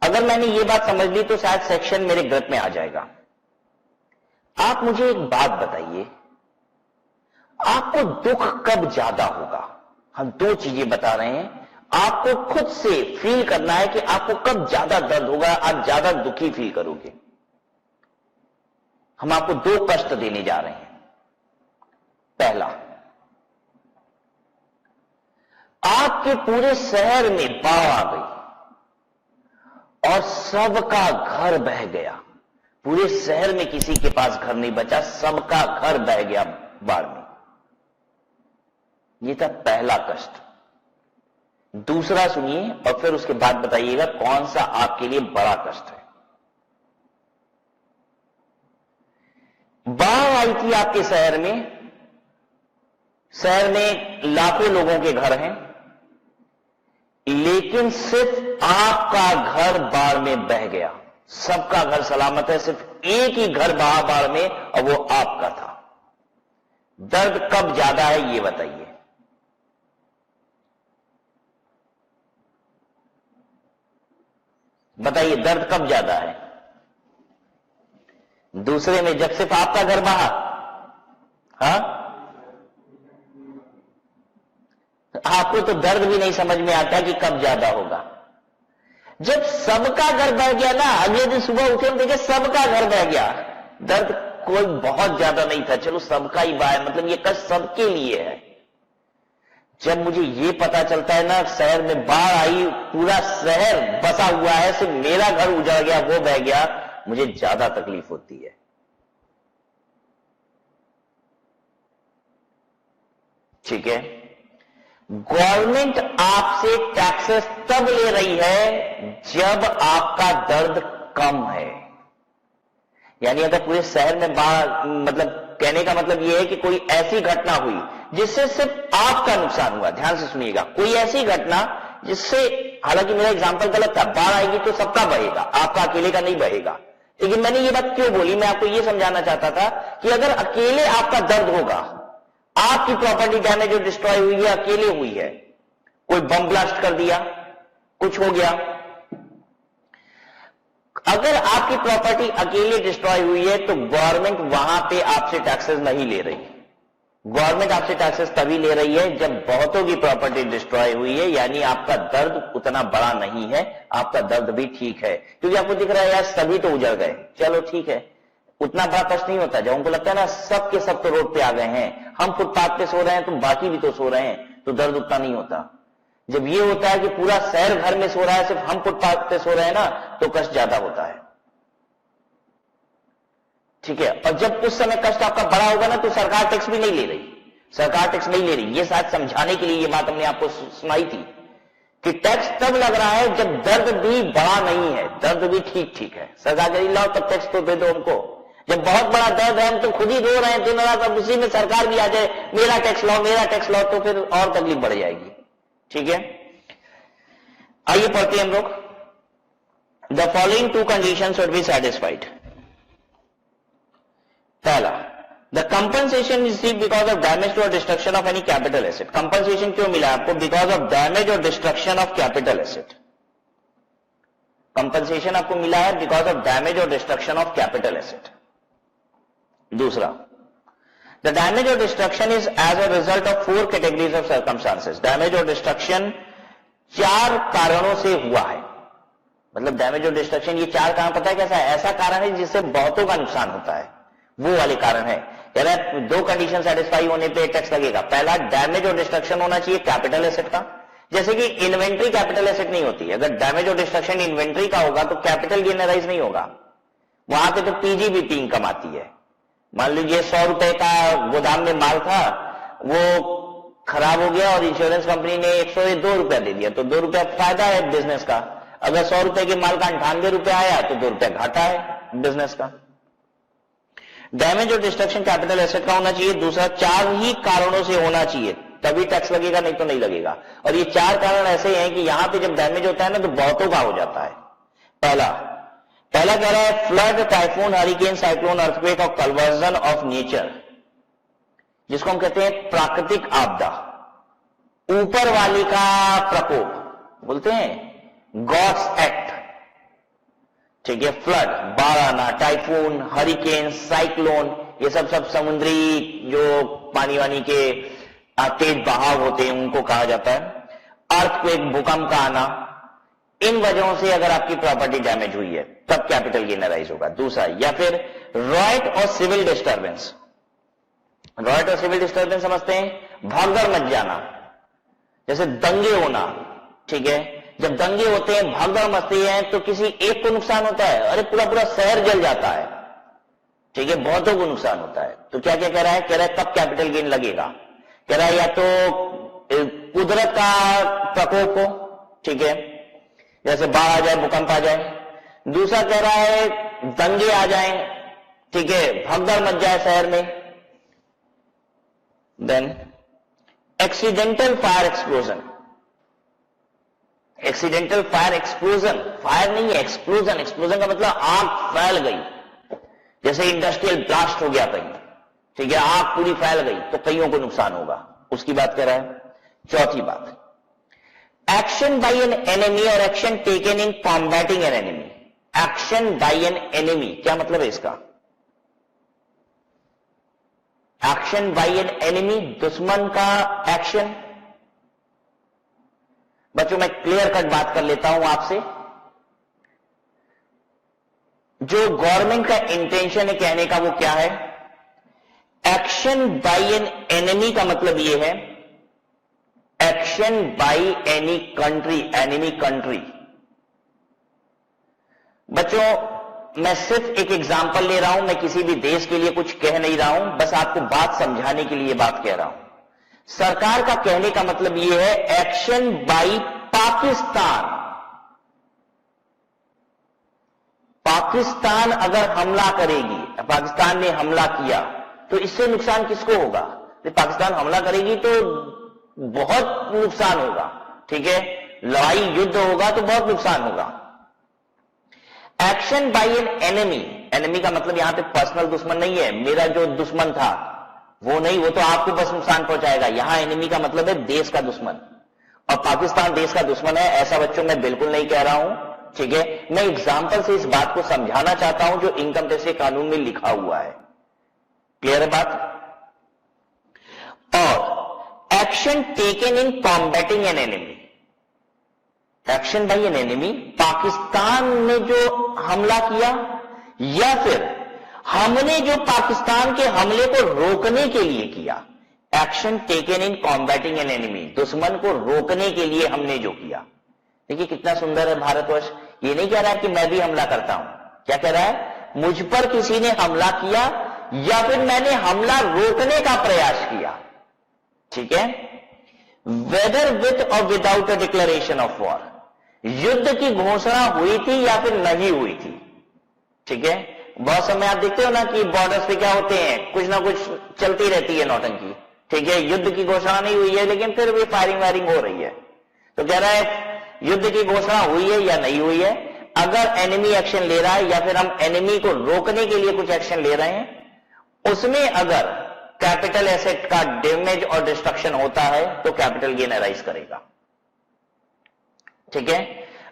अगर मैंने ये बात समझ ली तो शायद सेक्शन मेरे ग्रिप में आ जाएगा। आप मुझे एक बात बताइए, आपको दुख कब ज्यादा होगा? हम 2 चीजें बता रहे हैं, आपको खुद से फील करना है कि आपको कब ज्यादा दर्द होगा, आप ज्यादा दुखी फील करोगे। हम आपको 2 कष्ट देने जा रहे हैं। पहला, आपके पूरे शहर में बाढ़ आ गई और सबका घर बह गया। पूरे शहर में किसी के पास घर नहीं बचा, सबका घर बह गया बाढ़ में। यह था पहला कष्ट। दूसरा सुनिए और फिर उसके बाद बताइएगा कौन सा आपके लिए बड़ा कष्ट है। बाढ़ आई थी आपके शहर में लाखों लोगों के घर हैं, लेकिन सिर्फ आपका घर बाढ़ में बह गया। सबका घर सलामत है, सिर्फ एक ही घर बहा बाढ़ में और वो आपका था। दर्द कब ज्यादा है ये बताइए। बताइए दर्द कब ज्यादा है? दूसरे में जब सिर्फ आपका घर बहा, हाँ? आपको तो दर्द भी नहीं समझ में आता कि कब ज्यादा होगा। जब सबका घर बह गया ना, अगले दिन सुबह उठे हम देखे सबका घर बह गया, दर्द कोई बहुत ज्यादा नहीं था, चलो सबका ही बहा, मतलब ये कष्ट सबके लिए है। जब मुझे ये पता चलता है ना शहर में बाढ़ आई, पूरा शहर बसा हुआ है, सिर्फ मेरा घर उजड़ गया, वो बह गया, मुझे ज्यादा तकलीफ होती है। ठीक है, गवर्नमेंट आपसे टैक्सेस तब ले रही है जब आपका दर्द कम है। यानी अगर पूरे शहर में बाढ़, मतलब कहने का मतलब यह है कि कोई ऐसी घटना हुई जिससे सिर्फ आपका नुकसान हुआ, ध्यान से सुनिएगा, कोई ऐसी घटना जिससे, हालांकि मेरा एग्जांपल गलत था, बाढ़ आएगी तो सबका बहेगा, आपका अकेले का नहीं बहेगा, लेकिन मैंने ये बात क्यों बोली, मैं आपको ये समझाना चाहता था कि अगर अकेले आपका दर्द होगा, आपकी प्रॉपर्टी डैमेज और डिस्ट्रॉय हुई है, अकेले हुई है, कोई बम ब्लास्ट कर दिया, कुछ हो गया, अगर आपकी प्रॉपर्टी अकेले डिस्ट्रॉय हुई है तो गवर्नमेंट वहां पे आपसे टैक्सेस नहीं ले रही। गवर्नमेंट आपसे टैक्सेस तभी ले रही है जब बहुतों की प्रॉपर्टी डिस्ट्रॉय हुई है, यानी आपका दर्द उतना बड़ा नहीं है, आपका दर्द भी ठीक है, क्योंकि आपको दिख रहा है यार सभी तो उजड़ गए, चलो ठीक है, उतना बड़ा कष्ट नहीं होता। जब उनको लगता है ना सब के सब तो रोड पे आ गए हैं, हम फुटपाथ पे सो रहे हैं तो बाकी भी तो सो रहे हैं, तो दर्द उतना नहीं होता। जब ये होता है कि पूरा शहर घर में सो रहा है, सिर्फ हम फुटपाथ पे सो रहे हैं ना, तो कष्ट ज्यादा होता है। ठीक है, और जब उस समय कष्ट आपका बड़ा होगा ना, तो सरकार टैक्स भी नहीं ले रही, सरकार टैक्स नहीं ले रही। ये शायद समझाने के लिए ये बात हमने आपको सुनाई थी कि टैक्स तब लग रहा है जब दर्द भी बड़ा नहीं है, दर्द भी ठीक ठीक है, सरकार कह लाओ तब टैक्स तो दे दो हमको। जब बहुत बड़ा दर्द है, हम तो खुद ही रो रहे हैं दिन रात, अब उसी में सरकार भी आ जाए मेरा टैक्स लाओ मेरा टैक्स लाओ, तो फिर और तकलीफ बढ़ जाएगी। ठीक है, आइए पढ़ते हैं हम लोग। The following two condition should be satisfied. पहला, the compensation receive because of damage to और destruction of any capital asset. Compensation क्यों मिला आपको? बिकॉज ऑफ डैमेज और destruction of capital asset. Compensation आपको मिला है बिकॉज ऑफ डैमेज और डिस्ट्रक्शन ऑफ कैपिटल एसेट। दूसरा, द डैमेज और destruction is as a result of 4 categories of circumstances. Damage और डिस्ट्रक्शन 4 कारणों से हुआ है, मतलब डैमेज और डिस्ट्रक्शन ये 4 कारण, पता है कैसा है? ऐसा कारण है जिससे बहुतों का नुकसान होता है, वो वाले कारण है। यानी 2 कंडीशन सेटिस्फाई होने पे टैक्स लगेगा। पहला, डैमेज और डिस्ट्रक्शन होना चाहिए कैपिटल एसेट का, जैसे कि इन्वेंट्री कैपिटल एसेट नहीं होती है, अगर डैमेज और डिस्ट्रक्शन इन्वेंट्री का होगा तो कैपिटल गेन राइज नहीं होगा, वहां पे तो पीजीबीपी इनकम आती है। मान लीजिए 100 रुपए का गोदाम में माल था, वो खराब हो गया और इंश्योरेंस कंपनी ने 102 रुपया दे दिया, तो 2 रुपया फायदा है बिजनेस का। अगर 100 रुपए के माल का 98 रुपया आया तो 2 रुपया घाटा है बिजनेस का। डैमेज और डिस्ट्रक्शन कैपिटल एसेट का होना चाहिए। दूसरा, 4 ही कारणों से होना चाहिए, तभी टैक्स लगेगा, नहीं तो नहीं लगेगा। और ये 4 कारण ऐसे हैं कि यहां पे जब डैमेज होता है ना तो बहुतों का हो जाता है। पहला कह रहा है flood, typhoon, hurricane, cyclone, earthquake और कन्वर्जन ऑफ नेचर, जिसको हम कहते हैं प्राकृतिक आपदा, ऊपर वाली का प्रकोप, बोलते हैं गॉड्स एक्ट। ठीक है, फ्लड, बाढ़ आना, टाइफून, हरिकेन, साइक्लोन, ये सब समुद्री जो पानी वानी के तेज बहाव होते हैं उनको कहा जाता है। अर्थक्वेक, भूकंप का आना, इन वजहों से अगर आपकी प्रॉपर्टी डैमेज हुई है तब कैपिटल गेन राइज होगा। दूसरा, या फिर रॉयट और सिविल डिस्टर्बेंस। रॉयट और सिविल डिस्टर्बेंस समझते हैं, भागदौड़ मच जाना, जैसे दंगे होना। ठीक है, जब दंगे होते हैं, भागदौड़ मचती है, तो किसी एक को नुकसान होता है, अरे पूरा पूरा शहर जल जाता है। ठीक है, बहुतों को नुकसान होता है। तो क्या क्या कह रहा है? कह रहा है तब कैपिटल गेन लगेगा। कह रहा है या तो कुदरत का प्रकोप हो, ठीक है, जैसे बाढ़ आ जाए, भूकंप आ जाए। दूसरा कह रहा है दंगे आ जाएं, ठीक है, भगदड़ मच जाए शहर में। Then accidental fire explosion, accidental fire explosion, fire नहीं है एक्सप्लोजन, एक्सप्लोजन का मतलब आग फैल गई, जैसे इंडस्ट्रियल ब्लास्ट हो गया कहीं, ठीक है, आग पूरी फैल गई तो कईयों को नुकसान होगा, उसकी बात कर रहा है। चौथी बात, एक्शन बाय एन एनिमी और action taken in combating an enemy. Action by an enemy क्या मतलब है इसका? एक्शन बाय एन एनिमी, दुश्मन का एक्शन। बच्चों मैं क्लियर कट बात कर लेता हूं आपसे, जो गवर्नमेंट का इंटेंशन है कहने का वो क्या है? एक्शन बाय एन एनिमी का मतलब यह है action by any country, enemy country. बच्चों मैं सिर्फ एक एग्जांपल ले रहा हूं, मैं किसी भी देश के लिए कुछ कह नहीं रहा हूं, बस आपको बात समझाने के लिए बात कह रहा हूं। सरकार का कहने का मतलब यह है एक्शन बाय पाकिस्तान। पाकिस्तान अगर हमला करेगी, पाकिस्तान ने हमला किया तो इससे नुकसान किसको होगा? पाकिस्तान हमला करेगी तो बहुत नुकसान होगा, ठीक है, लड़ाई युद्ध होगा तो बहुत नुकसान होगा। Action by an enemy, enemy का मतलब यहां पे पर्सनल दुश्मन नहीं है, मेरा जो दुश्मन था वो नहीं, वो तो आपको बस नुकसान पहुंचाएगा। यहां एनिमी का मतलब है देश का दुश्मन, और पाकिस्तान देश का दुश्मन है ऐसा बच्चों मैं बिल्कुल नहीं कह रहा हूं, ठीक है। मैं एग्जाम्पल से इस बात को समझाना चाहता हूं जो इनकम टैक्स के कानून में लिखा हुआ है। क्लियर है बात? और action taken in combating an enemy, action by an enemy, Pakistan ने जो हमला किया या फिर हमने जो पाकिस्तान के हमले को रोकने के लिए किया। Action taken in combating an enemy, दुश्मन को रोकने के लिए हमने जो किया। देखिए कितना सुंदर है भारतवर्ष, ये नहीं कह रहा है कि मैं भी हमला करता हूं, क्या कह रहा है? मुझ पर किसी ने हमला किया या फिर मैंने हमला रोकने का प्रयास किया, ठीक है। वेदर विथ और without a declaration of war, युद्ध की घोषणा हुई थी या फिर नहीं हुई थी, ठीक है। बहुत समय आप देखते हो ना कि बॉर्डर्स पे क्या होते हैं, कुछ ना कुछ चलती रहती है नौटंकी, ठीक है। युद्ध की घोषणा नहीं हुई है लेकिन फिर भी फायरिंग वायरिंग हो रही है, तो कह रहा है युद्ध की घोषणा हुई है या नहीं हुई है। अगर एनिमी एक्शन ले रहा है या फिर हम एनिमी को रोकने के लिए कुछ एक्शन ले रहे हैं, उसमें अगर कैपिटल एसेट का डैमेज और डिस्ट्रक्शन होता है तो कैपिटल गेन अराइज करेगा, ठीक है।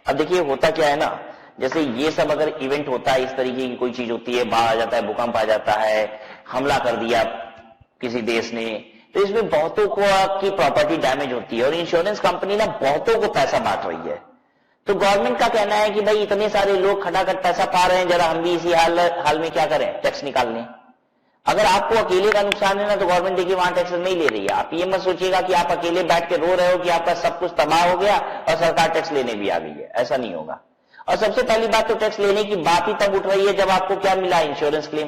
अब देखिए होता क्या है ना, जैसे ये सब अगर इवेंट होता है, इस तरीके की कोई चीज होती है, बाढ़ आ जाता है, भूकंप आ जाता है, हमला कर दिया किसी देश ने, तो इसमें बहुतों को की प्रॉपर्टी डैमेज होती है और इंश्योरेंस कंपनी ना बहुतों को पैसा बांट रही है। तो गवर्नमेंट का कहना है कि भाई इतने सारे लोग खटाखट पैसा पा रहे हैं, जरा हम भी इसी हाल में क्या करें, टैक्स निकाल लें। अगर आपको अकेले का नुकसान है ना तो गवर्नमेंट देखिए वहां टैक्स नहीं ले रही है। आप ये मत सोचिएगा कि आप अकेले बैठ के रो रहे हो कि आपका सब कुछ तबाह हो गया और सरकार टैक्स लेने भी आ गई है, ऐसा नहीं होगा। और सबसे पहली बात तो टैक्स लेने की बात ही तब उठ रही है जब आपको क्या मिला, इंश्योरेंस क्लेम,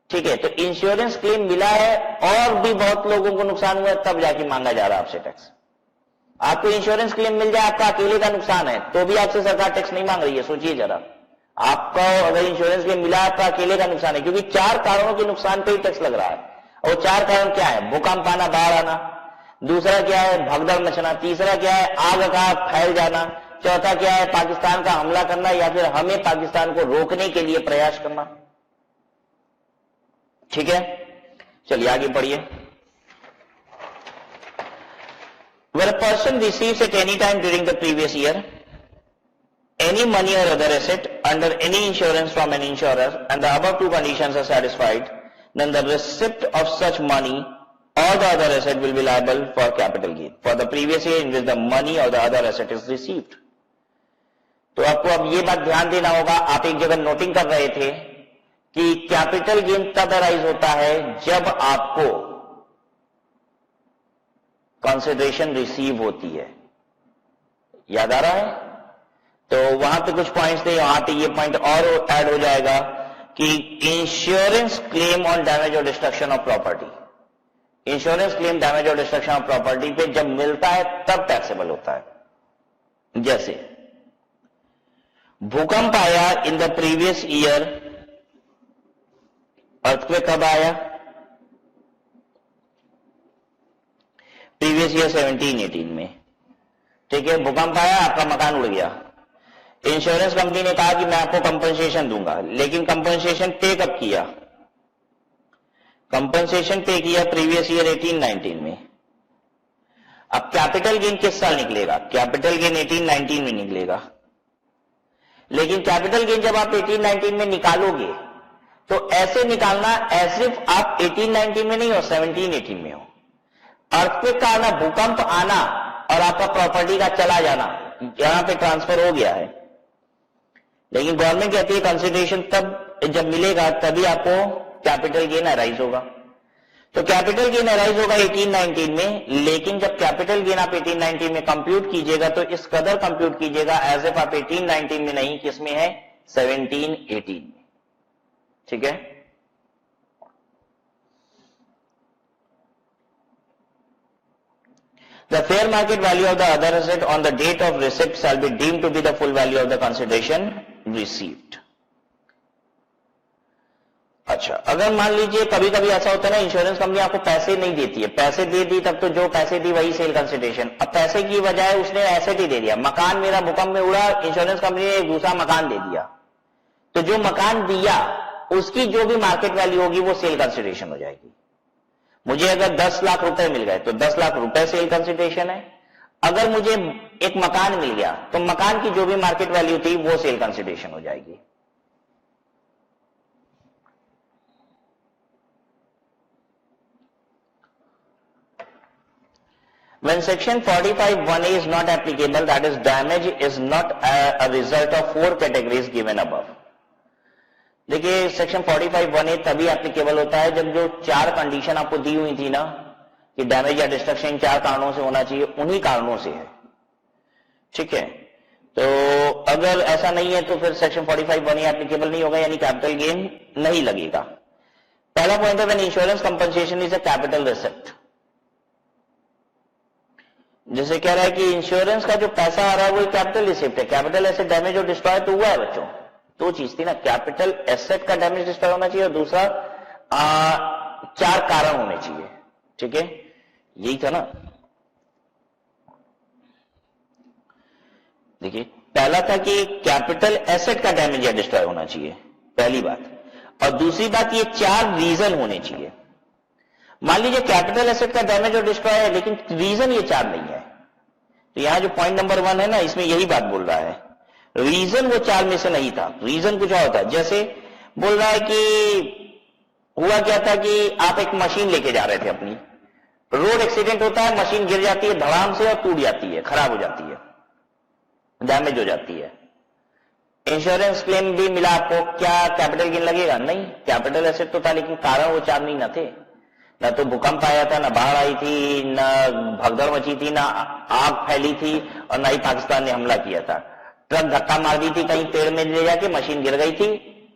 ठीक है। तो इंश्योरेंस क्लेम मिला है और भी बहुत लोगों को नुकसान हुआ है, तब जाके मांगा जा रहा है आपसे टैक्स। आपको इंश्योरेंस क्लेम मिल जाए, आपका अकेले का नुकसान है, तो भी आपसे सरकार टैक्स नहीं मांग रही है। सोचिए जरा, आपका अगर इंश्योरेंस क्लेम मिला है तो अकेले का नुकसान है, क्योंकि 4 कारणों के नुकसान पे ही टैक्स लग रहा है। और 4 कारण क्या है? भूकंप आना, बाढ़ आना, दूसरा क्या है भगदड़ मचना, तीसरा क्या है आग का फैल जाना, चौथा क्या है पाकिस्तान का हमला करना या फिर हमें पाकिस्तान को रोकने के लिए प्रयास करना, ठीक है। चलिए आगे बढ़िए। Where a person receives at any time during the previous year any money or other asset under any insurance from an insurer and the above 2 conditions are satisfied, then the receipt of such money or the other asset will be liable for capital gain for the previous year in which the money or the other asset is received. तो आपको अब ये बात ध्यान देना होगा, आप एक जगह नोटिंग कर रहे थे कि कैपिटल गेन तब अराइज होता है जब आपको कंसिडरेशन रिसीव होती है, याद आ रहा है? तो वहां पे कुछ पॉइंट्स थे, वहां पे ये पॉइंट और ऐड हो जाएगा कि इंश्योरेंस क्लेम ऑन डैमेज और destruction of property, insurance claim damage और डिस्ट्रक्शन ऑफ प्रॉपर्टी पे जब मिलता है तब टैक्सेबल होता है। जैसे भूकंप आया in the previous year, earthquake कब आया? प्रीवियस ईयर 17-18 में, ठीक है, भूकंप आया, आपका मकान उड़ गया, इंश्योरेंस कंपनी ने कहा कि मैं आपको कंपनसेशन दूंगा, लेकिन कंपनसेशन पे कब किया? कंपनसेशन पे किया प्रीवियस ईयर 18-19 में। अब कैपिटल गेन किस साल निकलेगा? कैपिटल गेन 18-19 में निकलेगा, लेकिन कैपिटल गेन जब आप 18-19 में निकालोगे तो ऐसे निकालना एज इफ आप 18-19 में नहीं हो, 17-18 में हो। अर्थक्वेक का आना, भूकंप आना और आपका प्रॉपर्टी का चला जाना, यहां पे ट्रांसफर हो गया है, लेकिन गवर्नमेंट कहती है कंसिडरेशन तब जब मिलेगा तभी आपको कैपिटल गेन अराइज होगा। तो कैपिटल गेन अराइज होगा 18-19 में, लेकिन जब कैपिटल गेन आप 18-19 में कंप्यूट कीजिएगा तो इस कदर कंप्यूट कीजिएगा एज इफ आप 18-19 में नहीं, किसमें है? 17-18 में। ठीक है, the fair market value of the other asset on the date of receipt shall be deemed to be the full value of the consideration received। अच्छा, अगर मान लीजिए कभी कभी ऐसा होता है ना, इंश्योरेंस कंपनी आपको पैसे नहीं देती है, पैसे दे दी तब तो जो पैसे दी वही सेल कंसिडरेशन। अब पैसे की बजाय उसने एसेट ही दे दिया, मकान मेरा भूकंप में उड़ा, इंश्योरेंस कंपनी ने एक दूसरा मकान दे दिया, तो जो मकान दिया उसकी जो भी मार्केट वैल्यू होगी वो सेल कंसिडरेशन हो जाएगी। मुझे अगर 10 लाख रुपए मिल गए तो 10 लाख रुपए सेल कंसिडरेशन है। अगर मुझे एक मकान मिल गया तो मकान की जो भी मार्केट वैल्यू थी वो सेल कंसिडरेशन हो जाएगी। When section 45(1)(a) is not applicable, that is damage is not a result of 4 categories given above। देखिए, सेक्शन 45(1)(a) तभी एप्लीकेबल होता है जब जो 4 कंडीशन आपको दी हुई थी ना कि डैमेज या डिस्ट्रक्शन 4 कारणों से होना चाहिए, उन्हीं कारणों से है। ठीक है, तो अगर ऐसा नहीं है तो फिर सेक्शन 45(1)(a) एप्लीकेबल नहीं होगा, यानी कैपिटल गेन नहीं लगेगा। पहला पॉइंट है when insurance compensation is a capital receipt. जैसे कह रहा है कि इंश्योरेंस का जो पैसा आ रहा है वो कैपिटल रिसिप्ट है। कैपिटल एसेट डैमेज और डिस्ट्रॉय तो हुआ है बच्चों, 2 चीज थी ना, कैपिटल एसेट का डैमेज डिस्ट्रॉय होना चाहिए और दूसरा 4 कारण होने चाहिए। ठीक है, यही था ना। देखिए, पहला था कि कैपिटल एसेट का डैमेज या डिस्ट्रॉय होना चाहिए, पहली बात, और दूसरी बात ये 4 रीजन होने चाहिए। मान लीजिए कैपिटल एसेट का डैमेज और डिस्ट्रॉय है लेकिन रीजन ये 4 नहीं है, तो यहां जो पॉइंट नंबर 1 है ना, इसमें यही बात बोल रहा है, रीजन वो 4 में से नहीं था, रीजन कुछ और होता है। जैसे बोल रहा है कि हुआ क्या था कि आप एक मशीन लेके जा रहे थे अपनी, रोड एक्सीडेंट होता है, मशीन गिर जाती है धड़ाम से और टूट जाती है, खराब हो जाती है, डैमेज हो जाती है। इंश्योरेंस क्लेम भी मिला आपको, क्या कैपिटल गेन लगेगा? नहीं, कैपिटल एसेट तो था लेकिन कारण वो 4 नहीं ना थे। ना तो भूकंप आया था, ना बाढ़ आई थी, ना भगदड़ मची थी, ना आग फैली थी, और ना ही पाकिस्तान ने हमला किया था। ट्रक धक्का मार दी थी कहीं पेड़ में ले जाके, मशीन गिर गई थी,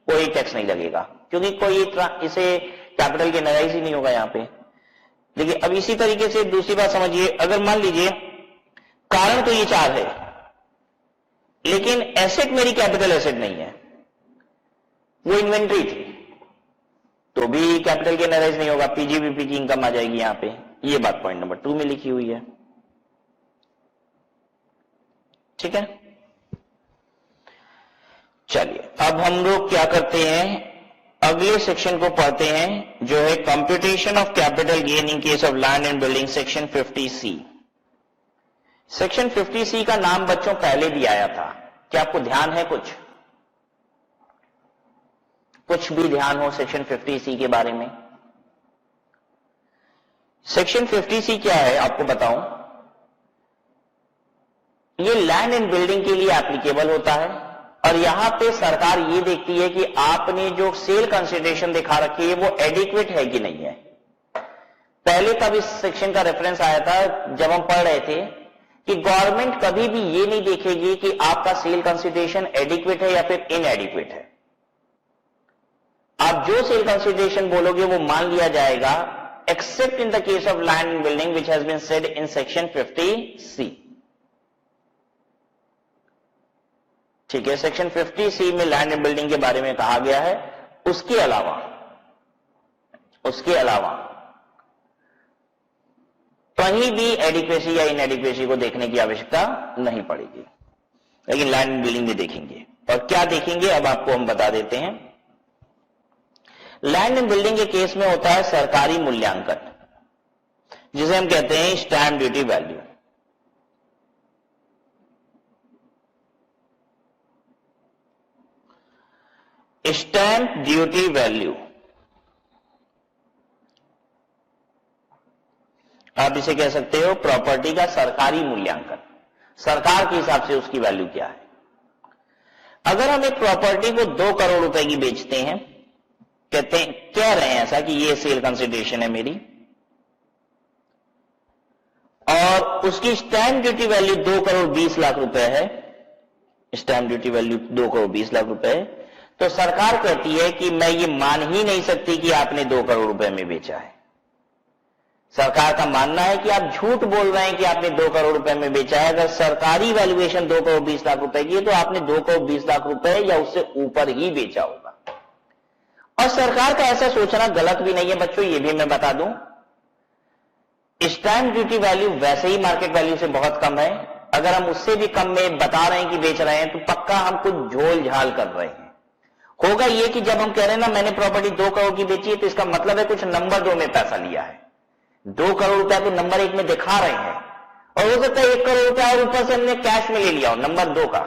कोई टैक्स नहीं लगेगा क्योंकि कोई इसे कैपिटल गेन अराइज ही नहीं होगा यहां पे। देखिए, अब इसी तरीके से दूसरी बात समझिए, अगर मान लीजिए कारण तो ये 4 है लेकिन एसेट मेरी कैपिटल एसेट नहीं है, वो इन्वेंट्री थी, तो भी कैपिटल गेन अराइज नहीं होगा, पीजीबीपी की इनकम आ जाएगी यहां पे। ये बात पॉइंट नंबर 2 में लिखी हुई है। ठीक है, चलिए अब हम लोग क्या करते हैं, अगले सेक्शन को पढ़ते हैं जो है computation of capital gain in case of land and building, section 50C। Section 50C का नाम बच्चों पहले भी आया था, क्या आपको ध्यान है? कुछ भी ध्यान हो सेक्शन 50C के बारे में? सेक्शन 50C क्या है आपको बताऊं, ये लैंड एंड बिल्डिंग के लिए एप्लीकेबल होता है और यहां पे सरकार ये देखती है कि आपने जो सेल कंसिडरेशन दिखा रखी है वो एडिक्वेट है कि नहीं है। पहले तब इस सेक्शन का रेफरेंस आया था जब हम पढ़ रहे थे कि गवर्नमेंट कभी भी ये नहीं देखेगी कि आपका सेल कंसिडरेशन एडिक्वेट है या फिर इनएडिक्वेट है। आप जो सेल कंसिडरेशन बोलोगे वो मान लिया जाएगा, except in the case of land and building which has been said in section 50C। ठीक है, सेक्शन 50C में लैंड एंड बिल्डिंग के बारे में कहा गया है। उसके अलावा कहीं भी एडिक्वेसी या इनएडिक्वेसी को देखने की आवश्यकता नहीं पड़ेगी, लेकिन लैंड एंड बिल्डिंग में देखेंगे। और क्या देखेंगे अब आपको हम बता देते हैं। लैंड एंड बिल्डिंग के केस में होता है सरकारी मूल्यांकन, जिसे हम कहते हैं stamp duty value. Stamp duty value आप इसे कह सकते हो प्रॉपर्टी का सरकारी मूल्यांकन, सरकार के हिसाब से उसकी वैल्यू क्या है। अगर हम एक प्रॉपर्टी को 2 करोड़ रुपए की बेचते हैं, कहते हैं, कह रहे हैं ऐसा कि ये सेल कंसिडरेशन है मेरी, और उसकी stamp duty value 2 crore 20 lakh रुपए है, stamp duty value 2 crore 20 lakh रुपए है, तो सरकार कहती है कि मैं ये मान ही नहीं सकती कि आपने 2 करोड़ रुपए में बेचा है। सरकार का मानना है कि आप झूठ बोल रहे हैं कि आपने 2 करोड़ रुपए में बेचा है। अगर सरकारी वैल्यूएशन 2 करोड़ 20 लाख रुपए की है तो आपने 2 करोड़ 20 लाख रुपए या उससे ऊपर ही बेचा होगा। और सरकार का ऐसा सोचना गलत भी नहीं है बच्चों, ये भी मैं बता दूं। स्टैंप ड्यूटी वैल्यू वैसे ही मार्केट वैल्यू से बहुत कम है, अगर हम उससे भी कम में बता रहे हैं कि बेच रहे हैं तो पक्का हम कुछ झोल झाल कर रहे हैं। होगा ये कि जब हम कह रहे हैं ना मैंने प्रॉपर्टी 2 करोड़ की बेची है, तो इसका मतलब है कुछ नंबर 2 में पैसा लिया है। 2 करोड़ रुपया तो नंबर 1 में दिखा रहे हैं, और हो सकता है 1 करोड़ रुपया और ऊपर से हमने कैश में ले लिया हो नंबर 2 का।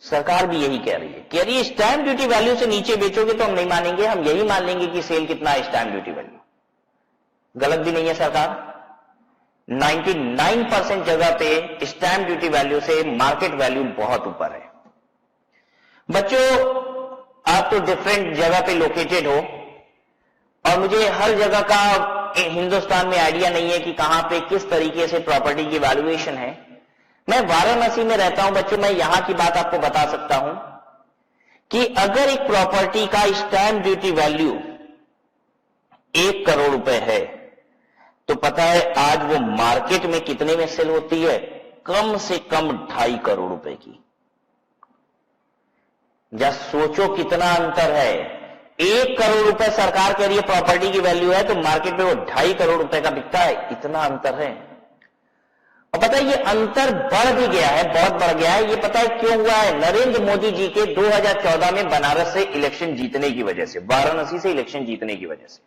सरकार भी यही कह रही है कि यदि स्टैंप ड्यूटी वैल्यू से नीचे बेचोगे तो हम नहीं मानेंगे, हम यही मान लेंगे कि सेल कितना है स्टैंप ड्यूटी वैल्यू। गलत भी नहीं है सरकार। 99% जगह पे स्टैंप ड्यूटी वैल्यू से मार्केट वैल्यू बहुत ऊपर है। बच्चों, आप तो डिफरेंट जगह पे लोकेटेड हो, और मुझे हर जगह का हिंदुस्तान में आइडिया नहीं है कि कहां पे किस तरीके से प्रॉपर्टी की वैल्यूएशन है। मैं वाराणसी में रहता हूं बच्चों, मैं यहां की बात आपको बता सकता हूं कि अगर एक प्रॉपर्टी का स्टैंप ड्यूटी वैल्यू 1 करोड़ रुपए है, तो पता है आज वो मार्केट में कितने में सेल होती है? कम से कम 2.5 करोड़ रुपए की। या सोचो कितना अंतर है। 1 करोड़ रुपए सरकार कह रही है प्रॉपर्टी की वैल्यू है, तो मार्केट में वो 2.5 करोड़ रुपए का बिकता है। इतना अंतर है। और पता है ये अंतर बढ़ भी गया है, बहुत बढ़ गया है। ये पता है क्यों हुआ है? नरेंद्र मोदी जी के 2014 में बनारस से इलेक्शन जीतने की वजह से, वाराणसी से इलेक्शन जीतने की वजह से।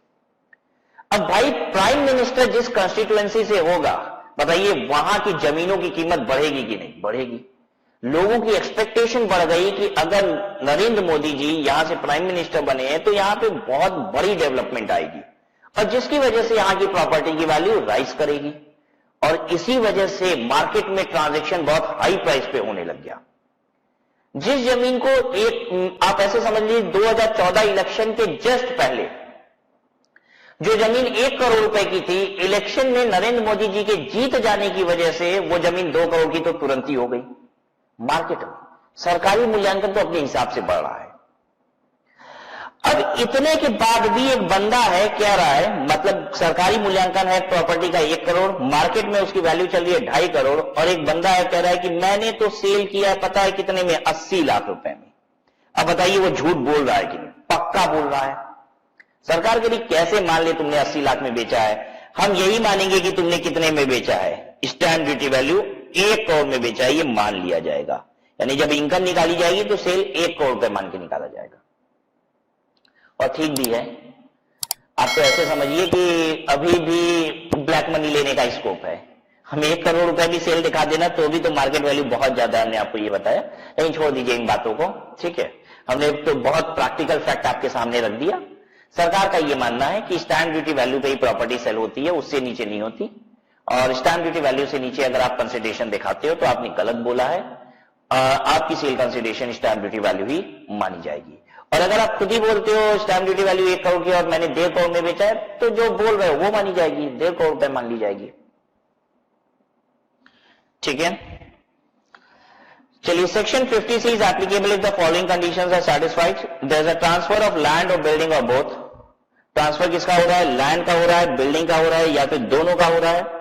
अब भाई प्राइम मिनिस्टर जिस कंस्टिट्यूएंसी से होगा, बताइए वहां की जमीनों की कीमत बढ़ेगी कि नहीं? बढ़ेगी। लोगों की एक्सपेक्टेशन बढ़ गई कि अगर नरेंद्र मोदी जी यहां से प्राइम मिनिस्टर बने हैं तो यहां पे बहुत बड़ी डेवलपमेंट आएगी, और जिसकी वजह से यहां की प्रॉपर्टी की वैल्यू राइज करेगी, और इसी वजह से मार्केट में ट्रांजैक्शन बहुत हाई प्राइस पे होने लग गया। जिस जमीन को आप ऐसे समझ लीजिए 2014 इलेक्शन के जस्ट पहले जो जमीन 1 करोड़ रुपए की थी, इलेक्शन में नरेंद्र मोदी जी के जीत जाने की वजह से वो जमीन 2 करोड़ की तो तुरंत ही हो गई मार्केट में। सरकारी मूल्यांकन तो अपने हिसाब से बढ़ रहा है। अब इतने के बाद भी एक बंदा है कह रहा है, मतलब सरकारी मूल्यांकन है प्रॉपर्टी का 1 करोड़, मार्केट में उसकी वैल्यू चल रही है 2.5 करोड़, और एक बंदा है कह रहा है कि मैंने तो सेल किया है पता है कितने में? 80 लाख रुपए में। अब बताइए वो झूठ बोल रहा है कि नहीं? पक्का बोल रहा है। सरकार के लिए कैसे मान ले तुमने 80 लाख में बेचा है? हम यही मानेंगे कि तुमने कितने में बेचा है। स्टैंप ड्यूटी वैल्यू 1 करोड़ में बेचा है, ये मान लिया जाएगा। यानी जब इनकम निकाली जाएगी तो सेल 1 करोड़ रुपए मान के निकाला जाएगा। और ठीक भी है। आप तो ऐसे समझिए कि अभी भी ब्लैक मनी लेने का स्कोप है। हम 1 करोड़ रुपए भी सेल दिखा देना तो भी तो मार्केट वैल्यू बहुत ज्यादा, हमने आपको ये बताया। लेकिन छोड़ दीजिए इन बातों को, ठीक है। हमने तो बहुत प्रैक्टिकल फैक्ट आपके सामने रख दिया। सरकार का यह मानना है कि स्टैंप ड्यूटी वैल्यू पे ही प्रॉपर्टी सेल होती है, उससे नीचे नहीं होती। और स्टैंप ड्यूटी वैल्यू से नीचे अगर आप कंसिडरेशन दिखाते हो तो आपने गलत बोला है। आपकी sale consideration stamp duty value ही मानी जाएगी। और अगर आप खुद ही बोलते हो स्टैंप ड्यूटी वैल्यू 1 करोड़ की और मैंने 1.5 करोड़ में बेचा है, तो जो बोल रहे हो वो मानी जाएगी, 1.5 करोड़ रुपए मान ली जाएगी। ठीक है, चलिए। Section 50C is applicable if the following conditions are satisfied. There is a transfer of land और बिल्डिंग और बोथ। ट्रांसफर किसका हो रहा है? लैंड का हो रहा है, बिल्डिंग का हो रहा है, या फिर दोनों का हो रहा है।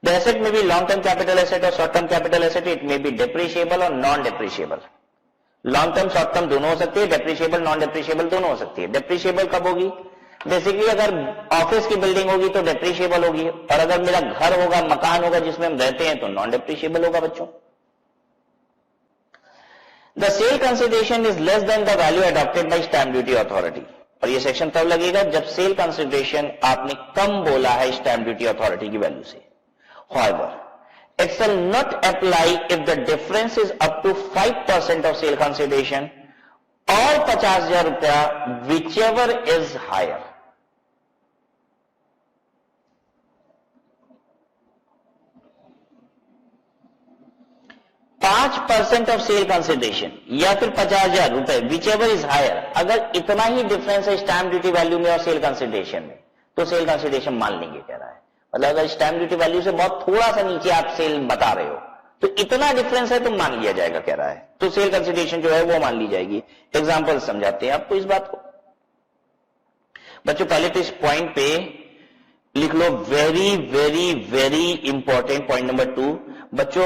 The asset may be long term capital asset और short term capital asset. It may be depreciable और non depreciable. Long term short term दोनों हो सकती है, डेप्रिशिएबल नॉन डेप्रिशिएबल दोनों हो सकती है। डेप्रिशिएबल कब होगी? बेसिकली अगर ऑफिस की बिल्डिंग होगी तो डेप्रिशिएबल होगी, और अगर मेरा घर होगा, मकान होगा जिसमें हम रहते हैं, तो नॉन डेप्रिशिएबल होगा बच्चों। The sale consideration is less than the value adopted by stamp duty authority, और ये सेक्शन तब लगेगा जब सेल कंसिडरेशन आपने कम बोला है स्टैंप ड्यूटी अथॉरिटी की वैल्यू से। However, it shall not apply if the difference is up to 5% of sale consideration और 50,000 रुपया whichever is higher। 5% of sale consideration या फिर 50,000 रुपए whichever is higher, अगर इतना ही डिफरेंस है स्टैंप ड्यूटी वैल्यू में और सेल कंसिडरेशन में, तो सेल कंसिडरेशन मान लेंगे कह रहा है। मतलब अगर स्टैंप ड्यूटी वैल्यू से बहुत थोड़ा सा नीचे आप सेल बता रहे हो, तो इतना डिफरेंस है तो मान लिया जाएगा कह रहा है, तो सेल कंसिडरेशन जो है वो मान ली जाएगी। एग्जांपल समझाते हैं आपको इस बात को। बच्चों पहले तो इस पॉइंट पे लिख लो, very very very important point number 2। बच्चों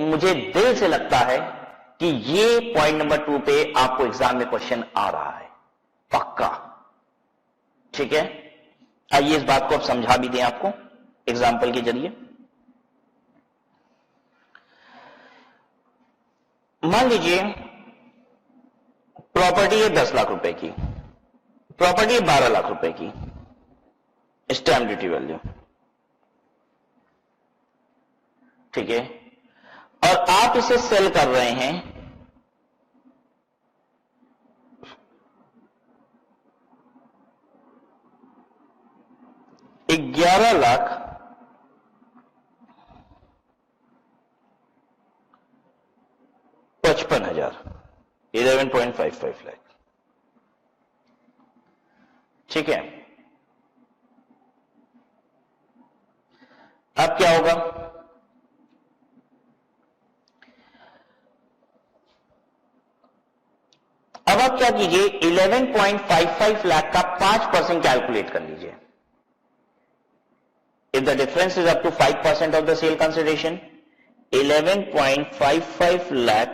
मुझे दिल से लगता है कि ये पॉइंट नंबर 2 पे आपको एग्जाम में क्वेश्चन आ रहा है पक्का, ठीक है। आइए इस बात को अब समझा भी दें आपको एग्जाम्पल के जरिए। मान लीजिए प्रॉपर्टी है 10 लाख रुपए की, प्रॉपर्टी है 12 लाख रुपए की स्टैंप ड्यूटी वैल्यू, ठीक है, और आप इसे सेल कर रहे हैं 11,55,000, 11.55 लाख, ठीक है। अब क्या होगा, अब आप क्या कीजिए, 11.55 लाख का 5% कैलकुलेट कर लीजिए। If the difference is up to 5% of the sale consideration, 11.55 lakh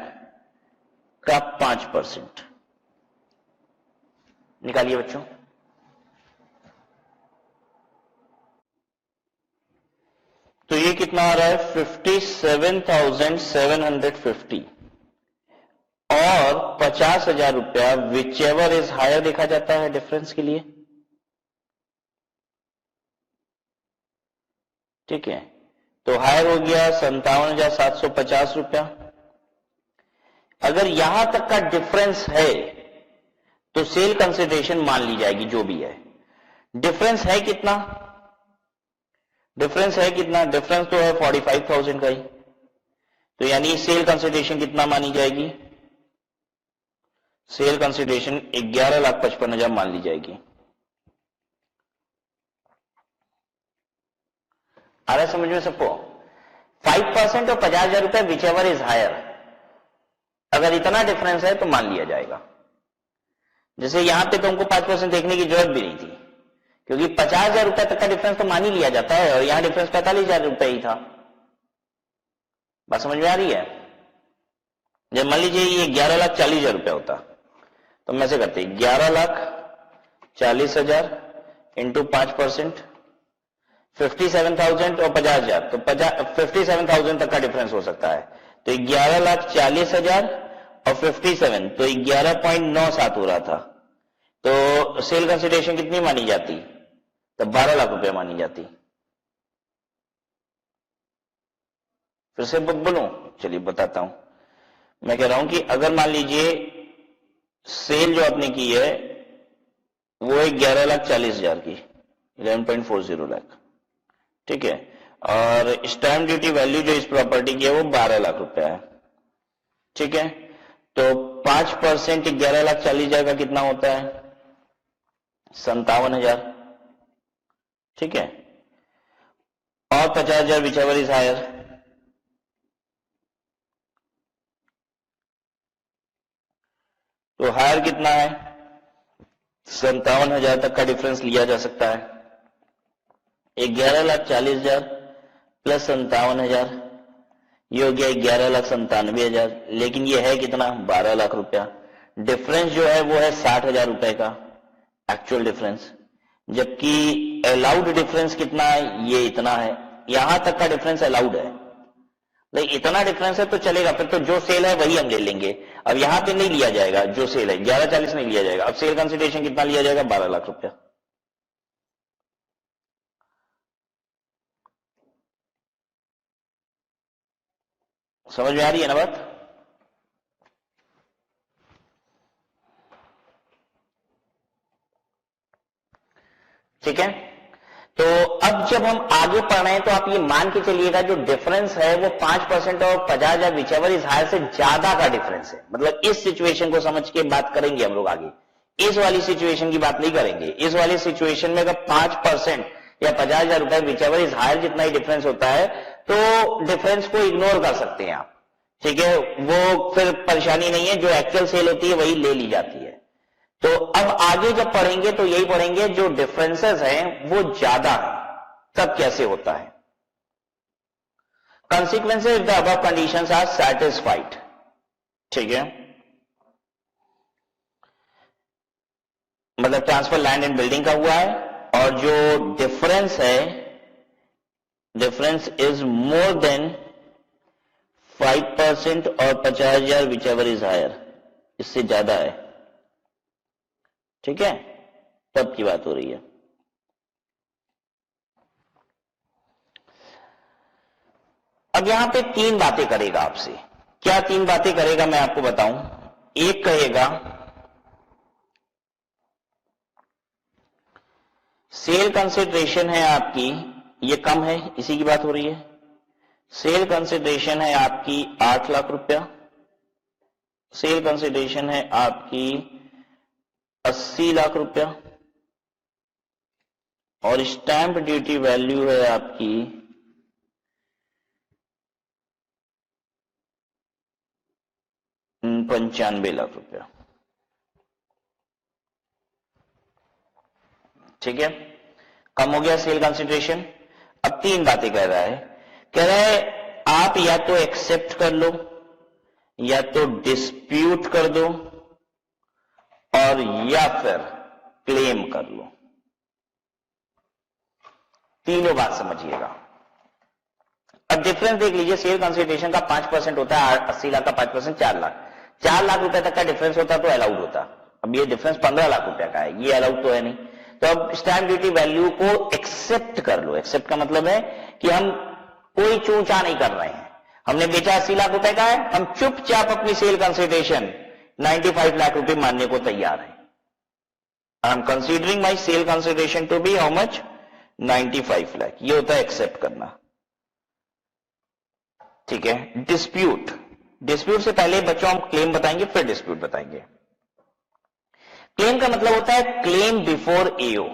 का 5% निकालिए बच्चों। तो ये कितना आ रहा है, 57,750, और 50,000 रुपया विच एवर इज हायर देखा जाता है डिफरेंस के लिए, ठीक है। तो हायर हो गया 57,750 रुपया। अगर यहां तक का डिफरेंस है तो सेल कंसिडरेशन मान ली जाएगी जो भी है। डिफरेंस है कितना, डिफरेंस है कितना, डिफरेंस तो है 45,000 का ही, तो यानी सेल कंसिडरेशन कितना मानी जाएगी, सेल कंसिडरेशन 11,55,000 मान ली जाएगी। आ रहा है समझ में सबको। 5% और 50,000 रुपए विच एवर इज हायर, अगर इतना डिफरेंस है तो मान लिया जाएगा। जैसे यहां पे तो हमको 5% देखने की जरूरत भी नहीं थी, क्योंकि 50,000 रुपए तक का डिफरेंस तो मान ही लिया जाता है, और यहां डिफरेंस 45,000 रुपए ही था। बात समझ में आ रही है। जब मान लीजिए ये 11,40,000 रुपया होता, तो हम ऐसे करते 11,40,000 इंटू 5%, 57,000 और 50,000, तो 57,000 तक का डिफरेंस हो सकता है। तो 11,40,000 और 57, तो 11.97 हो रहा था। तो सेल कंसिडरेशन कितनी मानी जाती, तो 12 लाख रुपए मानी जाती। फिर से बोलूं, चलिए बताता हूं। मैं कह रहा हूं कि अगर मान लीजिए सेल जो आपने की है वो है 11,40,000 की, 11.40 लाख, ठीक है, और स्टैंप ड्यूटी वैल्यू जो इस प्रॉपर्टी की है वो 12 लाख रुपया है, ठीक है। तो 5% 11,40,000 का कितना होता है, 57,000, ठीक है, और 50,000 विच एवर इज हायर, तो हायर कितना है, 57,000 तक का डिफरेंस लिया जा सकता है। 11,40,000 प्लस 57,000, ये हो गया 11,97,000, लेकिन ये है कितना, 12 लाख रुपया। डिफरेंस जो है वो है 60,000 रुपए का एक्चुअल डिफरेंस, जबकि अलाउड डिफरेंस कितना है, ये इतना है, यहां तक का डिफरेंस अलाउड है, लेकिन इतना डिफरेंस है तो चलेगा, फिर तो जो सेल है वही हम ले लेंगे। अब यहां पे नहीं लिया जाएगा, जो सेल है 1140 नहीं लिया जाएगा। अब सेल कंसिडरेशन कितना लिया जाएगा, 12 लाख रुपया। समझ में आ रही है ना बात? ठीक है, तो अब जब हम आगे पढ़ रहे हैं तो आप ये मान के चलिएगा जो डिफरेंस है वो 5% और 50,000 विचेवर इज हायर से ज्यादा का डिफरेंस है। मतलब इस सिचुएशन को समझ के बात करेंगे हम लोग आगे, इस वाली सिचुएशन की बात नहीं करेंगे। इस वाली सिचुएशन में अगर 5% या 50,000 रुपए विचेवर इज हायर जितना ही डिफरेंस होता है तो डिफरेंस को इग्नोर कर सकते हैं आप, ठीक है, वो फिर परेशानी नहीं है, जो एक्चुअल सेल होती है वही ले ली जाती है। तो अब आगे जब पढ़ेंगे तो यही पढ़ेंगे जो डिफरेंसेस हैं वो ज्यादा है तब कैसे होता है। Consequences if the above conditions are satisfied, ठीक है, मतलब ट्रांसफर लैंड एंड बिल्डिंग का हुआ है और जो डिफरेंस है, डिफरेंस इज मोर देन 5% और 50,000 विच एवर इज हायर, इससे ज्यादा है, ठीक है, तब की बात हो रही है। अब यहां पे 3 बातें करेगा आपसे। क्या 3 बातें करेगा मैं आपको बताऊं। एक कहेगा सेल कंसिडरेशन है आपकी, ये कम है, इसी की बात हो रही है। सेल कंसिडरेशन है आपकी 8 लाख रुपया, सेल कंसिडरेशन है आपकी 80 लाख रुपया और स्टैंप ड्यूटी वैल्यू है आपकी 95 लाख रुपया, ठीक है, कम हो गया सेल कंसिडरेशन। अब 3 बातें कह रहा है आप या तो एक्सेप्ट कर लो या तो डिस्प्यूट कर दो और या फिर क्लेम कर लो। तीनों बात समझिएगा। अब डिफरेंस देख लीजिए, सेल कंसिडरेशन का 5% होता है, 80 लाख का 5% 4 लाख, 4 लाख रुपए तक का डिफरेंस होता तो अलाउड होता। अब ये डिफरेंस 15 लाख रुपए का है, ये अलाउड तो है नहीं। तो अब स्टैंप ड्यूटी वैल्यू को एक्सेप्ट कर लो। एक्सेप्ट का मतलब है कि हम कोई चूचा नहीं कर रहे हैं, हमने बेचा 80 लाख रुपए का है, हम चुपचाप अपनी सेल कंसिडरेशन 95 लाख रुपए मानने को तैयार है। I am considering my sale consideration to be how much, 95 lakh. ये होता है एक्सेप्ट करना, ठीक है। डिस्प्यूट, डिस्प्यूट से पहले बच्चों हम क्लेम बताएंगे फिर डिस्प्यूट बताएंगे। क्लेम का मतलब होता है क्लेम बिफोर एओ,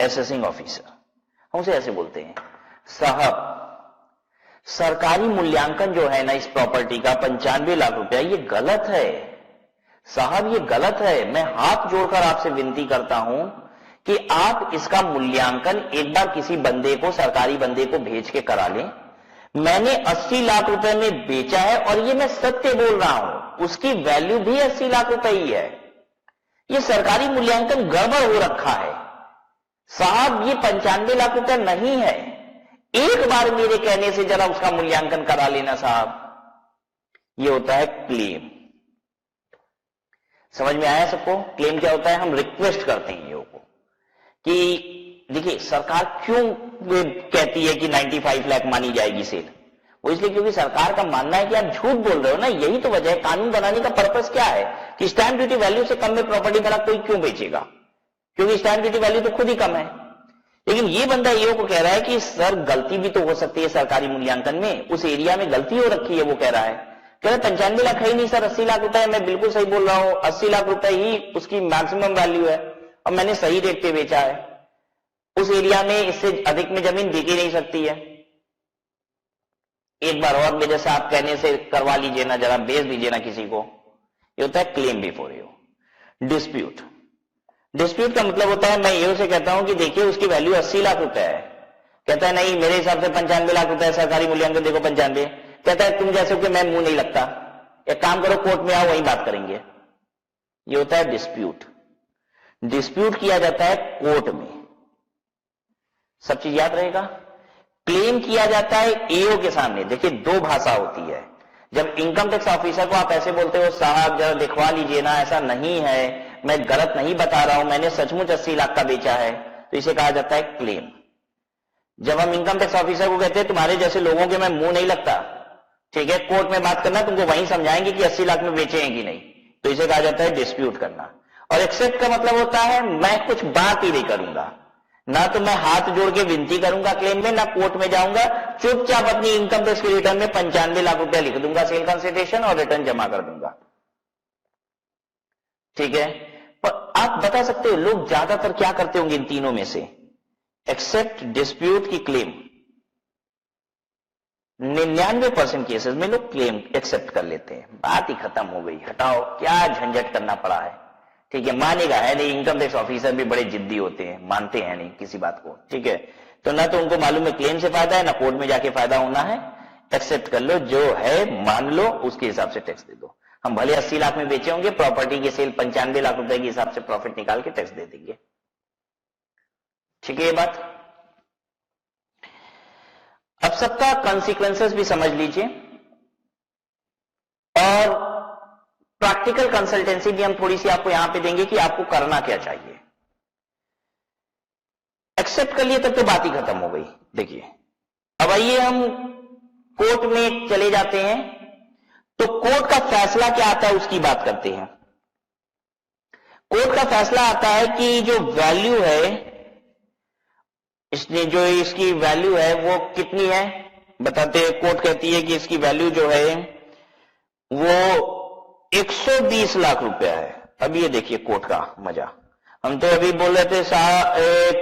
असेसिंग ऑफिसर। हम उसे ऐसे बोलते हैं, साहब सरकारी मूल्यांकन जो है ना इस प्रॉपर्टी का 95 लाख रुपया, ये गलत है साहब, ये गलत है। मैं हाथ जोड़कर आपसे विनती करता हूं कि आप इसका मूल्यांकन एक बार किसी बंदे को, सरकारी बंदे को भेज के करा लें। मैंने 80 लाख रुपए में बेचा है और ये मैं सत्य बोल रहा हूं, उसकी वैल्यू भी 80 लाख रुपए ही है। ये सरकारी मूल्यांकन गड़बड़ हो रखा है साहब, ये 95 लाख रुपए नहीं है। एक बार मेरे कहने से जरा उसका मूल्यांकन करा लेना साहब। ये होता है क्लेम। समझ में आया सबको? क्लेम क्या होता है? हम रिक्वेस्ट करते हैं ईओ को कि देखिए सरकार क्यों कहती है कि 95 लाख मानी जाएगी सेल। वो इसलिए क्योंकि सरकार का मानना है कि आप झूठ बोल रहे हो ना, यही तो वजह है। कानून बनाने का पर्पस क्या है कि स्टैंप ड्यूटी वैल्यू से कम में प्रॉपर्टी भला कोई क्यों बेचेगा, क्योंकि स्टैंप ड्यूटी वैल्यू तो खुद ही कम है। लेकिन ये बंदा ईओ को कह रहा है कि सर गलती भी तो हो सकती है सरकारी मूल्यांकन में, उस एरिया में गलती हो रखी है। वो कह रहा है, कह रहे 95 लाख है ही नहीं सर, 80 लाख रुपए। मैं बिल्कुल सही बोल रहा हूं, 80 लाख रुपए ही उसकी मैक्सिमम वैल्यू है और मैंने सही रेट पे बेचा है। उस एरिया में इससे अधिक में जमीन बिक ही नहीं सकती है। एक बार और मेरे साथ कहने से करवा लीजिए ना, जरा बेच दीजिए ना किसी को। ये होता है claim before EO. Dispute, dispute का मतलब होता है मैं ईओ से कहता हूं कि देखिए उसकी वैल्यू 80 लाख रुपए है। कहता है नहीं मेरे हिसाब से 95 लाख रुपए है, सरकारी मूल्यांकन देखो 95। कहता है तुम जैसे कि मैं मुंह नहीं लगता, एक काम करो कोर्ट में आओ वहीं बात करेंगे। ये होता है डिस्प्यूट। डिस्प्यूट किया जाता है कोर्ट में। सब चीज याद रहेगा। क्लेम किया जाता है एओ के सामने। देखिए दो भाषा होती है। जब इनकम टैक्स ऑफिसर को आप ऐसे बोलते हो साहब जरा दिखवा लीजिए ना, ऐसा नहीं है, मैं गलत नहीं बता रहा हूं, मैंने सचमुच 80 लाख का बेचा है, तो इसे कहा जाता है क्लेम। जब हम इनकम टैक्स ऑफिसर को कहते हैं तुम्हारे जैसे लोगों के मैं मुंह नहीं लगता, ठीक है, कोर्ट में बात करना, तुमको वहीं समझाएंगे कि 80 लाख में बेचे हैं कि नहीं, तो इसे कहा जाता है डिस्प्यूट करना। और एक्सेप्ट का मतलब होता है मैं कुछ बात ही नहीं करूंगा, ना तो मैं हाथ जोड़ के विनती करूंगा क्लेम में, ना कोर्ट में जाऊंगा, चुपचाप अपनी इनकम टैक्स के रिटर्न में 95 लाख रुपया लिख दूंगा सेल कंसिडरेशन और रिटर्न जमा कर दूंगा। ठीक है, पर आप बता सकते हो लोग ज्यादातर क्या करते होंगे इन तीनों में से? एक्सेप्ट, डिस्प्यूट की क्लेम। 99% केसेस में लोग क्लेम एक्सेप्ट कर लेते हैं, बात ही खत्म हो गई, हटाओ क्या झंझट करना पड़ा है। ठीक है, मानेगा है नहीं, इनकम टैक्स ऑफिसर भी बड़े जिद्दी होते हैं, मानते हैं नहीं किसी बात को। ठीक है, तो ना तो उनको मालूम है क्लेम से फायदा है, ना कोर्ट में जाके फायदा होना है। एक्सेप्ट कर लो, जो है मान लो, उसके हिसाब से टैक्स दे दो। हम भले 80 लाख में बेचे होंगे, प्रॉपर्टी की सेल 95 लाख रुपए के हिसाब से प्रॉफिट निकाल के टैक्स दे देंगे। ठीक है ये बात। अब सबका कॉन्सिक्वेंसेस भी समझ लीजिए और प्रैक्टिकल कंसल्टेंसी भी हम थोड़ी सी आपको यहां पे देंगे कि आपको करना क्या चाहिए। एक्सेप्ट कर लिए तब तो बात ही खत्म हो गई। देखिए अब आइए हम कोर्ट में चले जाते हैं, तो कोर्ट का फैसला क्या आता है उसकी बात करते हैं। कोर्ट का फैसला आता है कि जो वैल्यू है, इसने जो इसकी वैल्यू है वो कितनी है बताते हैं। कोर्ट कहती है कि इसकी वैल्यू जो है वो 120 लाख रुपया है। अब ये देखिए कोर्ट का मजा। हम तो अभी बोल रहे थे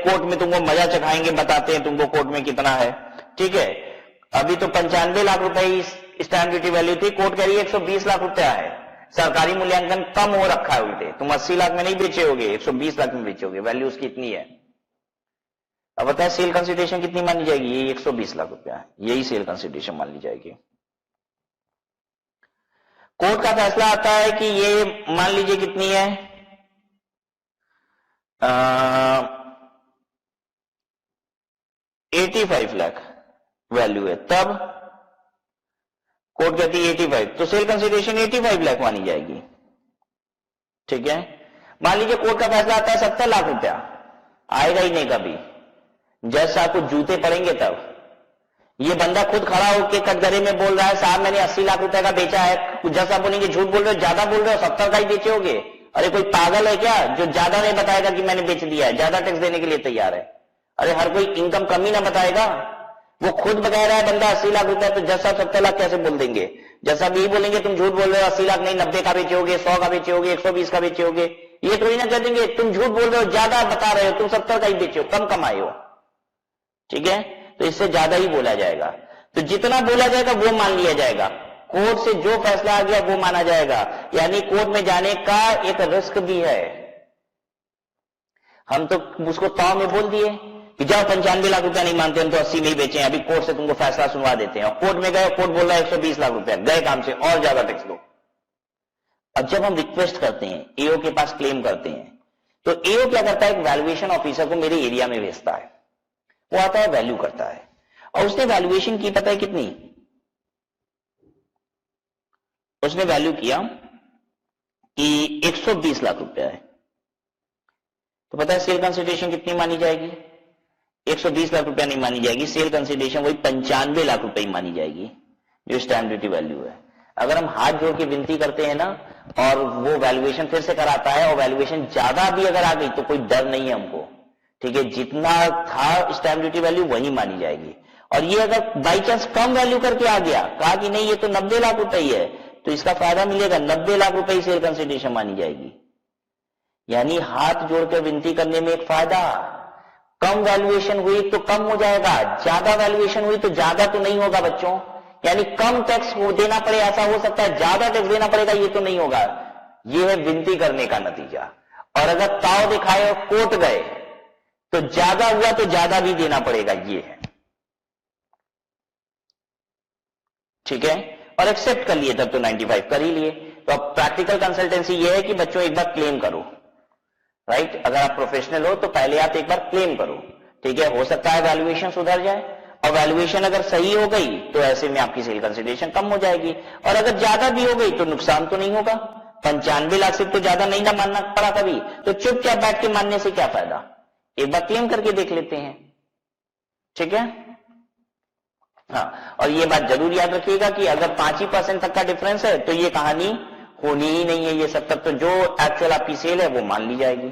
कोर्ट में तुमको मजा चखाएंगे, बताते हैं तुमको कोर्ट में कितना है। ठीक है, अभी तो 95 लाख रुपए स्टैंप ड्यूटी वैल्यू थी, कोर्ट कह रही है 120 लाख रुपया है। सरकारी मूल्यांकन कम हो रखा है, उल्टे तुम 80 लाख में नहीं बेचे होगे, 120 लाख में बेचे होगे, वैल्यू उसकी इतनी है। अब बताए सेल कंसिडरेशन कितनी मानी जाएगी? ये 120 लाख रुपया है, यही सेल कंसिडरेशन मान ली जाएगी। कोर्ट का फैसला आता है कि ये मान लीजिए कितनी है, 85 लाख वैल्यू है, तब कोर्ट कहती है 85, तो सेल कंसिडरेशन 85 लाख मानी जाएगी। ठीक है, मान लीजिए कोर्ट का फैसला आता है 70 लाख रुपया, आएगा ही नहीं कभी, जज साहब को जूते पड़ेंगे तब। ये बंदा खुद खड़ा होकर कटघरे में बोल रहा है साहब मैंने 80 लाख रुपए का बेचा है, जज साहब बोलेंगे झूठ बोल रहे हो, ज्यादा बोल रहे हो, 70 का ही बेचे होगे। अरे कोई पागल है क्या जो ज्यादा नहीं बताएगा कि मैंने बेच दिया है, ज्यादा टैक्स देने के लिए तैयार है? अरे हर कोई इनकम कम ही ना बताएगा, वो खुद बता रहा है बंदा 80 लाख रुपया, तो जज साहब 70 लाख कैसे बोल देंगे? जज साहब यही बोलेंगे तुम झूठ बोल रहे हो, 80 लाख नहीं 90 का बेचे होगे, 100 का बेचे होगे, 120 का बेचे होगे। ये थोड़ी ना कह देंगे तुम झूठ बोल रहे हो, ज्यादा बता रहे हो, तुम 70 का ही बेचे हो, कम कमाए हो। ठीक है, तो इससे ज्यादा ही बोला जाएगा, तो जितना बोला जाएगा वो मान लिया जाएगा। कोर्ट से जो फैसला आ गया वो माना जाएगा, यानी कोर्ट में जाने का एक रिस्क भी है। हम तो उसको ताव में बोल दिए कि जाओ 95 लाख रुपया नहीं मानते हम तो 80 में ही बेचे हैं, अभी कोर्ट से तुमको फैसला सुनवा देते हैं। और कोर्ट में गए, कोर्ट बोल रहा है 120 लाख रुपया, गए काम से और ज्यादा टैक्स दो। अब जब हम रिक्वेस्ट करते हैं, एओ के पास क्लेम करते हैं, तो एओ क्या करता है, एक वैल्यूएशन ऑफिसर को मेरे एरिया में भेजता है, वो आता है वैल्यू करता है, और उसने वैल्यूएशन की पता है कितनी, उसने वैल्यू किया कि 120 लाख रुपया है, तो पता है सेल कंसिडरेशन कितनी मानी जाएगी? 120 लाख रुपया नहीं मानी जाएगी, सेल कंसिडरेशन वही 95 लाख रुपए ही मानी जाएगी, जो स्टैंप ड्यूटी वैल्यू है। अगर हम हाथ जोड़ के विनती करते हैं ना, और वो वैल्यूएशन फिर से कराता है, और वैल्यूएशन ज्यादा भी अगर आ गई तो कोई डर नहीं है हमको। ठीक है, जितना था स्टैंप ड्यूटी वैल्यू वही मानी जाएगी। और ये अगर बाई चांस कम वैल्यू करके आ गया, कहा कि नहीं ये तो 90 लाख रुपए ही है, तो इसका फायदा मिलेगा, 90 लाख रुपए ही सेल कंसिडरेशन मानी जाएगी। यानी हाथ जोड़कर विनती करने में एक फायदा, कम वैल्यूएशन हुई तो कम हो जाएगा, ज्यादा वैल्यूएशन हुई तो ज्यादा तो नहीं होगा बच्चों। यानी कम टैक्स देना पड़े ऐसा हो सकता है, ज्यादा टैक्स देना पड़ेगा ये तो नहीं होगा। ये है विनती करने का नतीजा। और अगर ताव दिखाए और कोर्ट गए तो ज्यादा हुआ तो ज्यादा भी देना पड़ेगा, ये है। ठीक है, और एक्सेप्ट कर लिए तब तो 95 कर ही लिए। तो अब प्रैक्टिकल कंसल्टेंसी ये है कि बच्चों एक बार क्लेम करो, राइट। अगर आप प्रोफेशनल हो तो पहले आप एक बार क्लेम करो, ठीक है, हो सकता है वैल्यूएशन सुधर जाए, और वैल्यूएशन अगर सही हो गई तो ऐसे में आपकी सेल कंसिडरेशन कम हो जाएगी, और अगर ज्यादा भी हो गई तो नुकसान तो नहीं होगा। 95 लाख से तो ज्यादा नहीं ना मानना पड़ा कभी, तो चुपचाप बैठ के मानने से क्या फायदा, एक बार क्लेम करके देख लेते हैं। ठीक है, हाँ, और ये बात जरूर याद रखिएगा कि अगर 5% तक का डिफरेंस है तो ये कहानी होनी ही नहीं है, ये सब तक तो जो एक्चुअल आपकी सेल है वो मान ली जाएगी।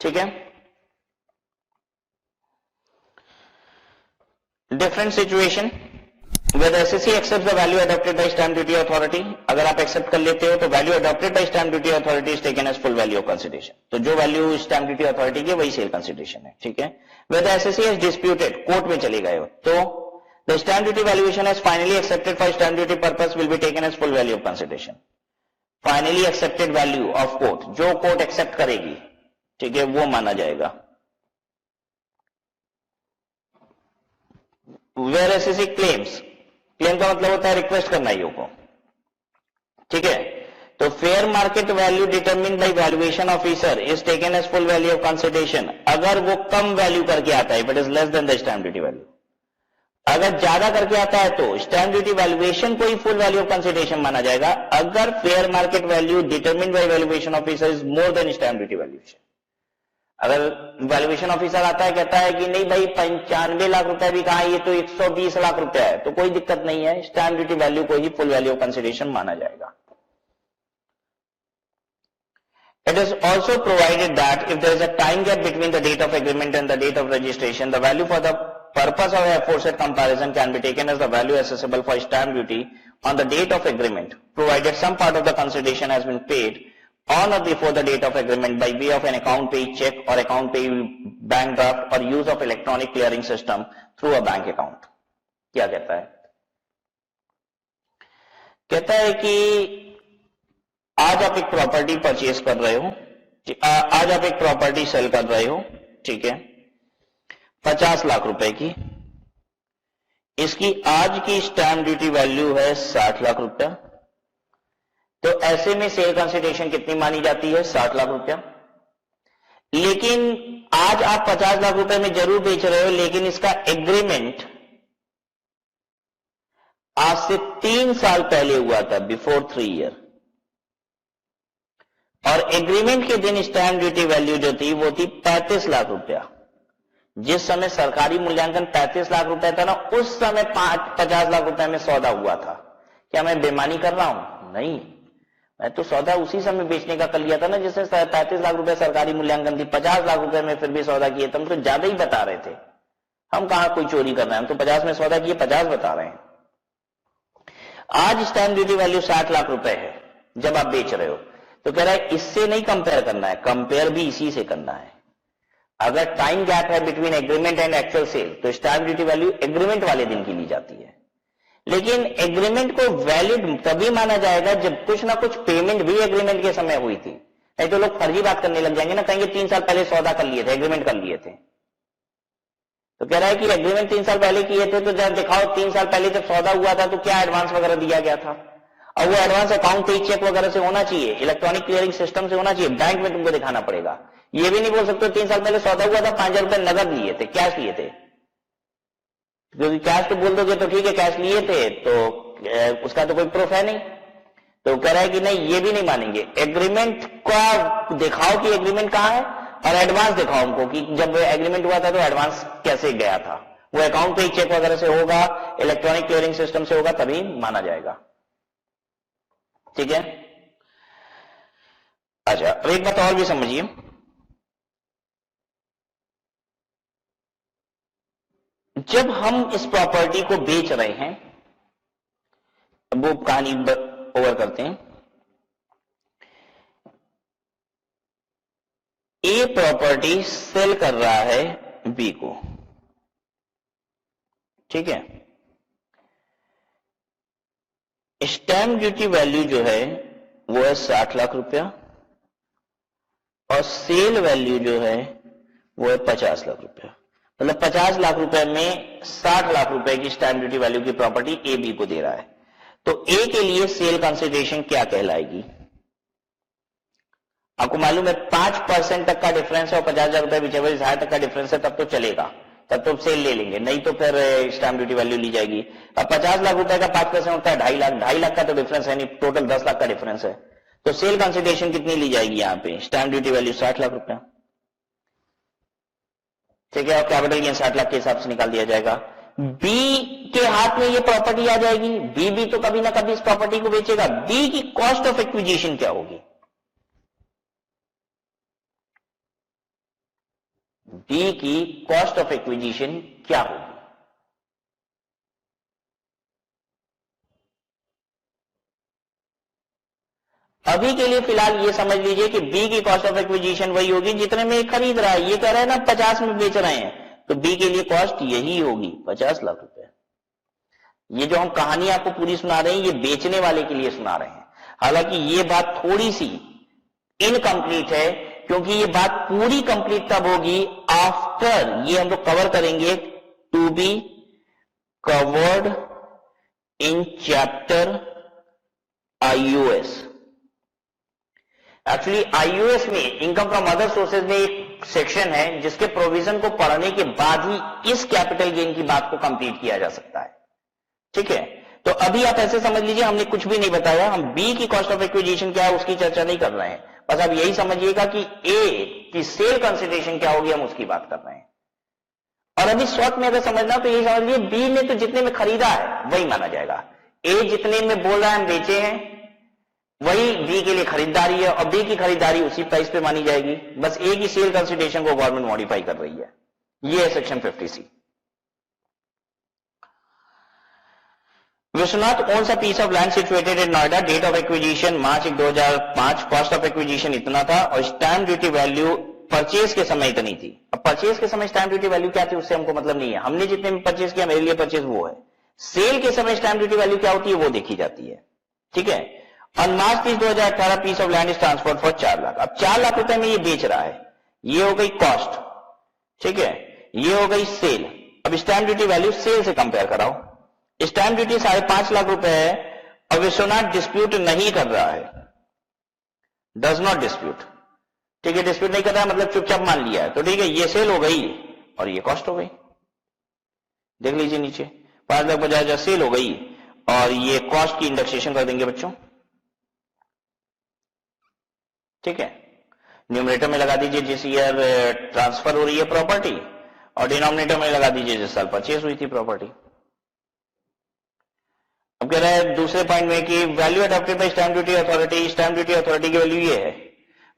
ठीक है, different situation where the SEC accepts the value adopted by stamp duty authority, अगर आप एक्सेप्ट कर लेते हो तो value adopted by stamp duty authority is taken as full value of consideration, तो जो वैल्यू स्टैम्प ड्यूटी अथॉरिटी की वही सेल कंसिडरेशन है। ठीक है, where the SEC is disputed, court में चले गए हो तो the stamp duty valuation as finally accepted for stamp duty purpose will be taken as full value of consideration. Finally accepted value of court, जो कोर्ट एक्सेप्ट करेगी, ठीक है, वो माना जाएगा। Where SEC claims, क्लेम का मतलब होता है रिक्वेस्ट करना ईओ को। ठीक है, तो fair market value determined by valuation officer is taken as full value of consideration, अगर वो कम वैल्यू करके आता है, if it is less than the stamp duty value. अगर ज्यादा करके आता है तो स्टैम्प ड्यूटी वैल्यूएशन को ही फुल वैल्यू ऑफ कंसिडरेशन माना जाएगा, अगर fair market value determined by valuation officer is more than stamp duty valuation. अगर वैल्यूएशन ऑफिसर आता है, कहता है कि नहीं भाई 95 लाख रुपए भी कहा, ये तो 120 लाख रुपए है, तो कोई दिक्कत नहीं है, स्टैम्प ड्यूटी वैल्यू को ही फुल वैल्यू ऑफ कंसिडरेशन माना जाएगा। It is also provided that if there is a time gap between the date of agreement and the date of registration, the value for the purpose of aforesaid comparison can be taken as the value accessible for stamp duty on the date of agreement, provided some part of the consideration has been paid on or before the date of agreement by way of an account pay check or account pay bank draft or use of electronic clearing system through a bank account. क्या कहता है? कहता है कि आज आप एक प्रॉपर्टी परचेज कर रहे हो, आज आप एक प्रॉपर्टी सेल कर रहे हो, ठीक है, 50 लाख रुपए की, इसकी आज की स्टैम्प ड्यूटी वैल्यू है 60 लाख रुपया, तो ऐसे में सेल कंसिडरेशन कितनी मानी जाती है? 60 लाख रुपया। लेकिन आज आप 50 लाख रुपए में जरूर बेच रहे हो, लेकिन इसका एग्रीमेंट आज से 3 साल पहले हुआ था, बिफोर 3 ईयर, और एग्रीमेंट के दिन स्टैम्प ड्यूटी वैल्यू जो थी वो थी 35 लाख रुपया। जिस समय सरकारी मूल्यांकन 35 लाख रुपए था ना, उस समय 50 लाख रुपए में सौदा हुआ था। क्या मैं बेईमानी कर रहा हूं? नहीं, मैं तो सौदा उसी समय बेचने का कर लिया था ना, जिसमें 35 लाख रुपए सरकारी मूल्यांकन थी, 50 लाख रुपए में फिर भी सौदा किए थे। हम तो ज्यादा ही बता रहे थे, हम कहां कोई चोरी कर रहे हैं, हम तो 50 में सौदा किए, 50 बता रहे हैं। आज स्टैम्प ड्यूटी वैल्यू 60 लाख रुपए है जब आप बेच रहे हो, तो कह रहा है इससे नहीं कंपेयर करना है, कंपेयर भी इसी से करना है। अगर टाइम गैप है between agreement and actual sale, तो स्टैम्प ड्यूटी वैल्यू एग्रीमेंट वाले दिन की ली जाती है। लेकिन एग्रीमेंट को वैलिड तभी माना जाएगा जब कुछ ना कुछ पेमेंट भी एग्रीमेंट के समय हुई थी। नहीं तो लोग फर्जी बात करने लग जाएंगे ना, कहेंगे 3 साल पहले सौदा कर लिए थे, एग्रीमेंट कर लिए थे। तो कह रहा है कि एग्रीमेंट 3 साल पहले किए थे, तो जब दिखाओ 3 साल पहले जब सौदा हुआ था तो क्या एडवांस वगैरह दिया गया था, और वो एडवांस अकाउंट पे चेक वगैरह से होना चाहिए, इलेक्ट्रॉनिक क्लियरिंग सिस्टम से होना चाहिए, बैंक में तुमको दिखाना पड़ेगा। ये भी नहीं बोल सकते 3 साल पहले सौदा हुआ था, 5,000 रुपए नगद लिए थे, कैश लिए थे, क्योंकि कैश तो बोल दोगे तो ठीक है कैश लिए थे, तो उसका तो कोई प्रूफ है नहीं। तो कह रहा है कि नहीं, ये भी नहीं मानेंगे, एग्रीमेंट का दिखाओ कि एग्रीमेंट कहां है, और एडवांस दिखाओ हमको कि जब एग्रीमेंट हुआ था तो एडवांस कैसे गया था। वो अकाउंट पे चेक वगैरह से होगा, इलेक्ट्रॉनिक क्लियरिंग सिस्टम से होगा, तभी माना जाएगा। ठीक है, अच्छा, अब एक बात और भी समझिए, जब हम इस प्रॉपर्टी को बेच रहे हैं, वो कहानी ओवर करते हैं। ए प्रॉपर्टी सेल कर रहा है बी को, ठीक है, स्टैम्प ड्यूटी वैल्यू जो है वो है 60 लाख रुपया, और सेल वैल्यू जो है वो है 50 लाख रुपया। मतलब 50 लाख रुपए में 60 लाख रुपए की स्टैम्प ड्यूटी वैल्यू की प्रॉपर्टी ए बी को दे रहा है। तो ए के लिए सेल कंसिडरेशन क्या कहलाएगी? आपको मालूम है 5% तक का डिफरेंस है और 50,000 रुपए विचेवर इज हायर तक का डिफरेंस है, तब तो चलेगा, तब तो सेल ले लेंगे, नहीं तो फिर स्टैंप ड्यूटी वैल्यू ली जाएगी। अब 50 लाख रुपए का 5% होता है 2.5 लाख, 2.5 लाख का तो डिफरेंस है नहीं, टोटल 10 लाख का डिफरेंस है, तो सेल कंसिडरेशन कितनी ली जाएगी यहाँ पे, स्टैंप ड्यूटी वैल्यू 60 लाख रुपए, ठीक है, और कैपिटल गेन 60 लाख के हिसाब से निकाल दिया जाएगा। बी के हाथ में ये प्रॉपर्टी आ जाएगी, बी भी तो कभी ना कभी इस प्रॉपर्टी को बेचेगा। बी की कॉस्ट ऑफ एक्विजिशन क्या होगी, बी की कॉस्ट ऑफ एक्विजिशन क्या होगी, अभी के लिए फिलहाल ये समझ लीजिए कि बी की कॉस्ट ऑफ एक्विजिशन वही होगी जितने में खरीद रहा है, ये कह रहा है ना 50 में बेच रहे हैं, तो बी के लिए कॉस्ट यही होगी 50 लाख रुपए। ये जो हम कहानी आपको पूरी सुना रहे हैं ये बेचने वाले के लिए सुना रहे हैं, हालांकि ये बात थोड़ी सी इनकम्प्लीट है, क्योंकि ये बात पूरी कंप्लीट तब होगी आफ्टर, ये हम लोग कवर करेंगे, to be covered in chapter IUS. Actually IUS में इनकम फ्रॉम अदर सोर्सेज में एक सेक्शन है जिसके प्रोविजन को पढ़ने के बाद ही इस कैपिटल गेन की बात को कंप्लीट किया जा सकता है, ठीक है। तो अभी आप ऐसे समझ लीजिए हमने कुछ भी नहीं बताया, हम बी की कॉस्ट ऑफ एक्विजिशन क्या है उसकी चर्चा नहीं कर रहे हैं, बस आप यही समझिएगा कि ए की सेल कंसिडरेशन क्या होगी हम उसकी बात कर रहे हैं। और अभी शॉर्ट में अगर समझना तो यही समझ लीजिए बी ने तो जितने में खरीदा है वही माना जाएगा, ए जितने में बोल रहा है हम बेचे हैं वही बी के लिए खरीदारी है, और बी की खरीदारी उसी प्राइस पे मानी जाएगी, बस ए की सेल कंसिडरेशन को गवर्नमेंट मॉडिफाई कर रही है। ये है section 50C। Vishwanath owns a piece of land situated in Noida, date of acquisition March 2005, cost of acquisition इतना था और स्टैंप ड्यूटी वैल्यू परचेज के समय इतनी थी। अब परचेज के समय स्टैंप ड्यूटी वैल्यू क्या थी उससे हमको मतलब नहीं है, हमने जितने में परचेज किया मेरे लिए परचेज वो है, सेल के समय स्टैंप ड्यूटी वैल्यू क्या होती है वो देखी जाती है, ठीक है। On March 30, 2018 piece of land is transferred for 4 lakh. अब 4 लाख रुपए में ये बेच रहा है, ये हो गई कॉस्ट, ठीक है, ये हो गई सेल। अब स्टैंप ड्यूटी वैल्यू सेल से कंपेयर कराओ, स्टैंप ड्यूटी 5.5 लाख रुपए है और विश्वनाथ डिस्प्यूट नहीं कर रहा है, डज नॉट डिस्प्यूट, ठीक है, डिस्प्यूट नहीं कर रहा है मतलब चुपचाप मान लिया है, तो ठीक है, ये सेल हो गई और ये कॉस्ट हो गई। देख लीजिए नीचे 5,50,000 सेल हो गई और ये कॉस्ट की इंडेक्सेशन कर देंगे बच्चों, ठीक है। न्यूमरेटर में लगा दीजिए जिस ईयर ट्रांसफर हो रही है प्रॉपर्टी और डिनोमिनेटर में लगा दीजिए जिस साल परचेज हुई थी प्रॉपर्टी। अब कह रहा है दूसरे पॉइंट में कि value adopted by stamp duty authority, stamp duty authority की वैल्यू ये है,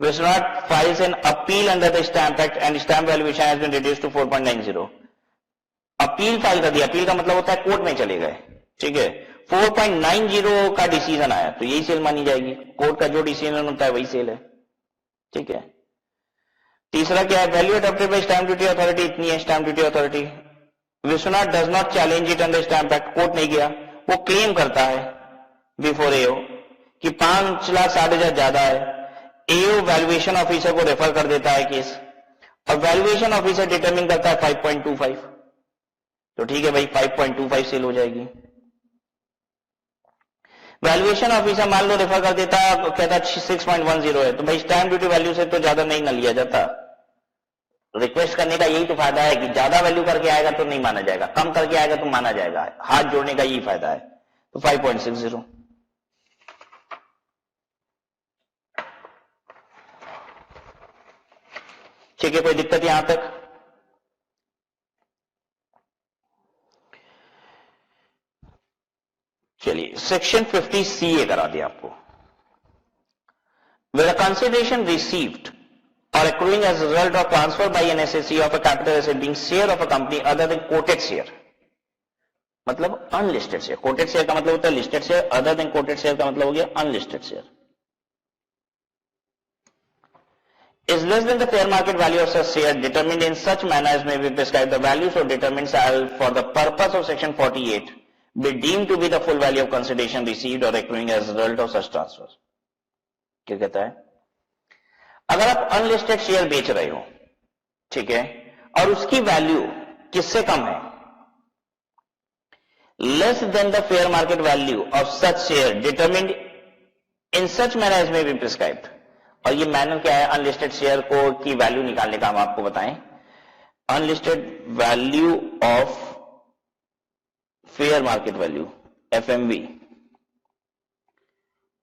Vishwanath files an appeal under the stamp act and stamp valuation has been reduced to 4.90। Appeal file कर दिया, अपील का मतलब होता है कोर्ट में चले गए, ठीक है, 4.90 का डिसीजन आया तो यही सेल मानी जाएगी, कोर्ट का जो डिसीजन होता है वही सेल है, ठीक है। तीसरा क्या है, value adopted by stamp duty authority इतनी है, stamp duty authority, Vishwanath does not challenge it under stamp act, court नहीं गया, वो क्लेम करता है बिफोर एओ कि 5,60,000 ज्यादा है, एओ वैल्यूएशन ऑफिसर को रेफर कर देता है केस और वैल्यूएशन ऑफिसर डिटरमिन करता है 5.25, तो ठीक है भाई 5.25 सेल हो जाएगी। वैल्यूएशन ऑफिसर मान लो रेफर कर देता है, कहता है 6.10 है, तो भाई स्टैंप ड्यूटी वैल्यू से तो ज्यादा नहीं ना लिया जाता, रिक्वेस्ट करने का यही तो फायदा है कि ज्यादा वैल्यू करके आएगा तो नहीं माना जाएगा, कम करके आएगा तो माना जाएगा, हाथ जोड़ने का यही फायदा है, तो 5.60। ठीक है, कोई दिक्कत यहां तक? चलिए सेक्शन 50C करा दिया आपको। Where a consideration received or accruing as a result of transfer by an SSE of a capital asset being share of a company other than quoted share, मतलब अनलिस्टेड शेयर, कोटेड शेयर का मतलब होता है listed share, other than coated share का मतलब हो गया unlisted share, is less than the fair market value of such share determined in such manner as may be prescribed. The value so determined shall for the purpose of section 48 be deemed to be the full value of consideration received or accruing as a result of such transfer. क्या कहता है, अगर आप अनलिस्टेड शेयर बेच रहे हो, ठीक है, और उसकी वैल्यू किससे कम है, less than the fair market value of such share determined in such manner as may be prescribed, और ये मैनर क्या है, अनलिस्टेड शेयर को की वैल्यू निकालने का हम आपको बताएं। Unlisted value of fair market value, FMV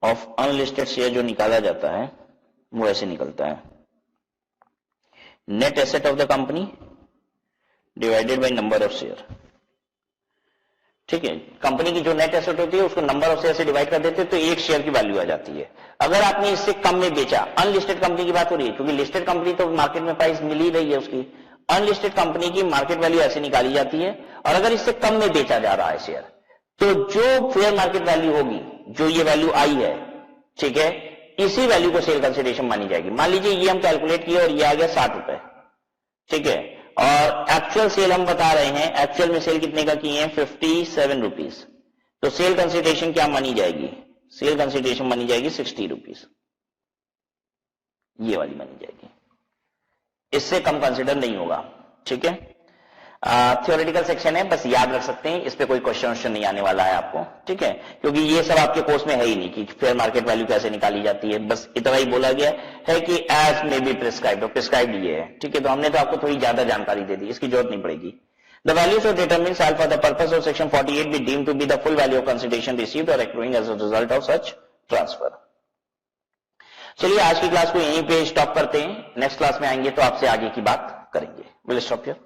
of unlisted share जो निकाला जाता है वो ऐसे निकलता है, net asset of the company divided by number of share. ठीक है, कंपनी की जो नेट एसेट होती है उसको नंबर ऑफ शेयर से डिवाइड कर देते हैं तो एक शेयर की वैल्यू आ जाती है। अगर आपने इससे कम में बेचा, अनलिस्टेड कंपनी की बात हो रही है क्योंकि लिस्टेड कंपनी तो मार्केट में प्राइस मिल ही रही है उसकी, अनलिस्टेड कंपनी की मार्केट वैल्यू ऐसे निकाली जाती है। और अगर इससे कम में बेचा जा रहा है शेयर तो जो फेयर मार्केट वैल्यू होगी, जो ये वैल्यू आई है, ठीक है, इसी वैल्यू को सेल कंसिडरेशन मानी जाएगी। मान लीजिए ये हम कैलकुलेट किए और ये आ गया 60 रुपए, ठीक है, और एक्चुअल सेल हम बता रहे हैं, एक्चुअल में सेल कितने का किए हैं, 57 रुपीज। तो सेल कंसिडरेशन क्या मानी जाएगी, सेल कंसिडरेशन मानी जाएगी 60 रुपीज, ये वाली मानी जाएगी, इससे कम कंसिडर नहीं होगा। ठीक है, थ्योरेटिकल सेक्शन है, बस याद रख सकते हैं, इस पे कोई क्वेश्चन नहीं आने वाला है आपको। ठीक है, क्योंकि ये सब आपके कोर्स में है ही नहीं कि फेयर मार्केट वैल्यू कैसे निकाली जाती है, बस इतना ही बोला गया है कि एज में बी प्रिस्क्राइब्ड, और प्रिस्क्राइब्ड ये है। ठीक है, तो हमने तो आपको थोड़ी ज्यादा जानकारी दे दी, इसकी जरूरत नहीं पड़ेगी। The values of determines shall for the purpose of section 48 be deemed to be the full value of consideration received or accruing as a result of such transfer। चलिए आज की क्लास को यहीं पे स्टॉप करते हैं, नेक्स्ट क्लास में आएंगे तो आपसे आगे की बात करेंगे। Will stop here.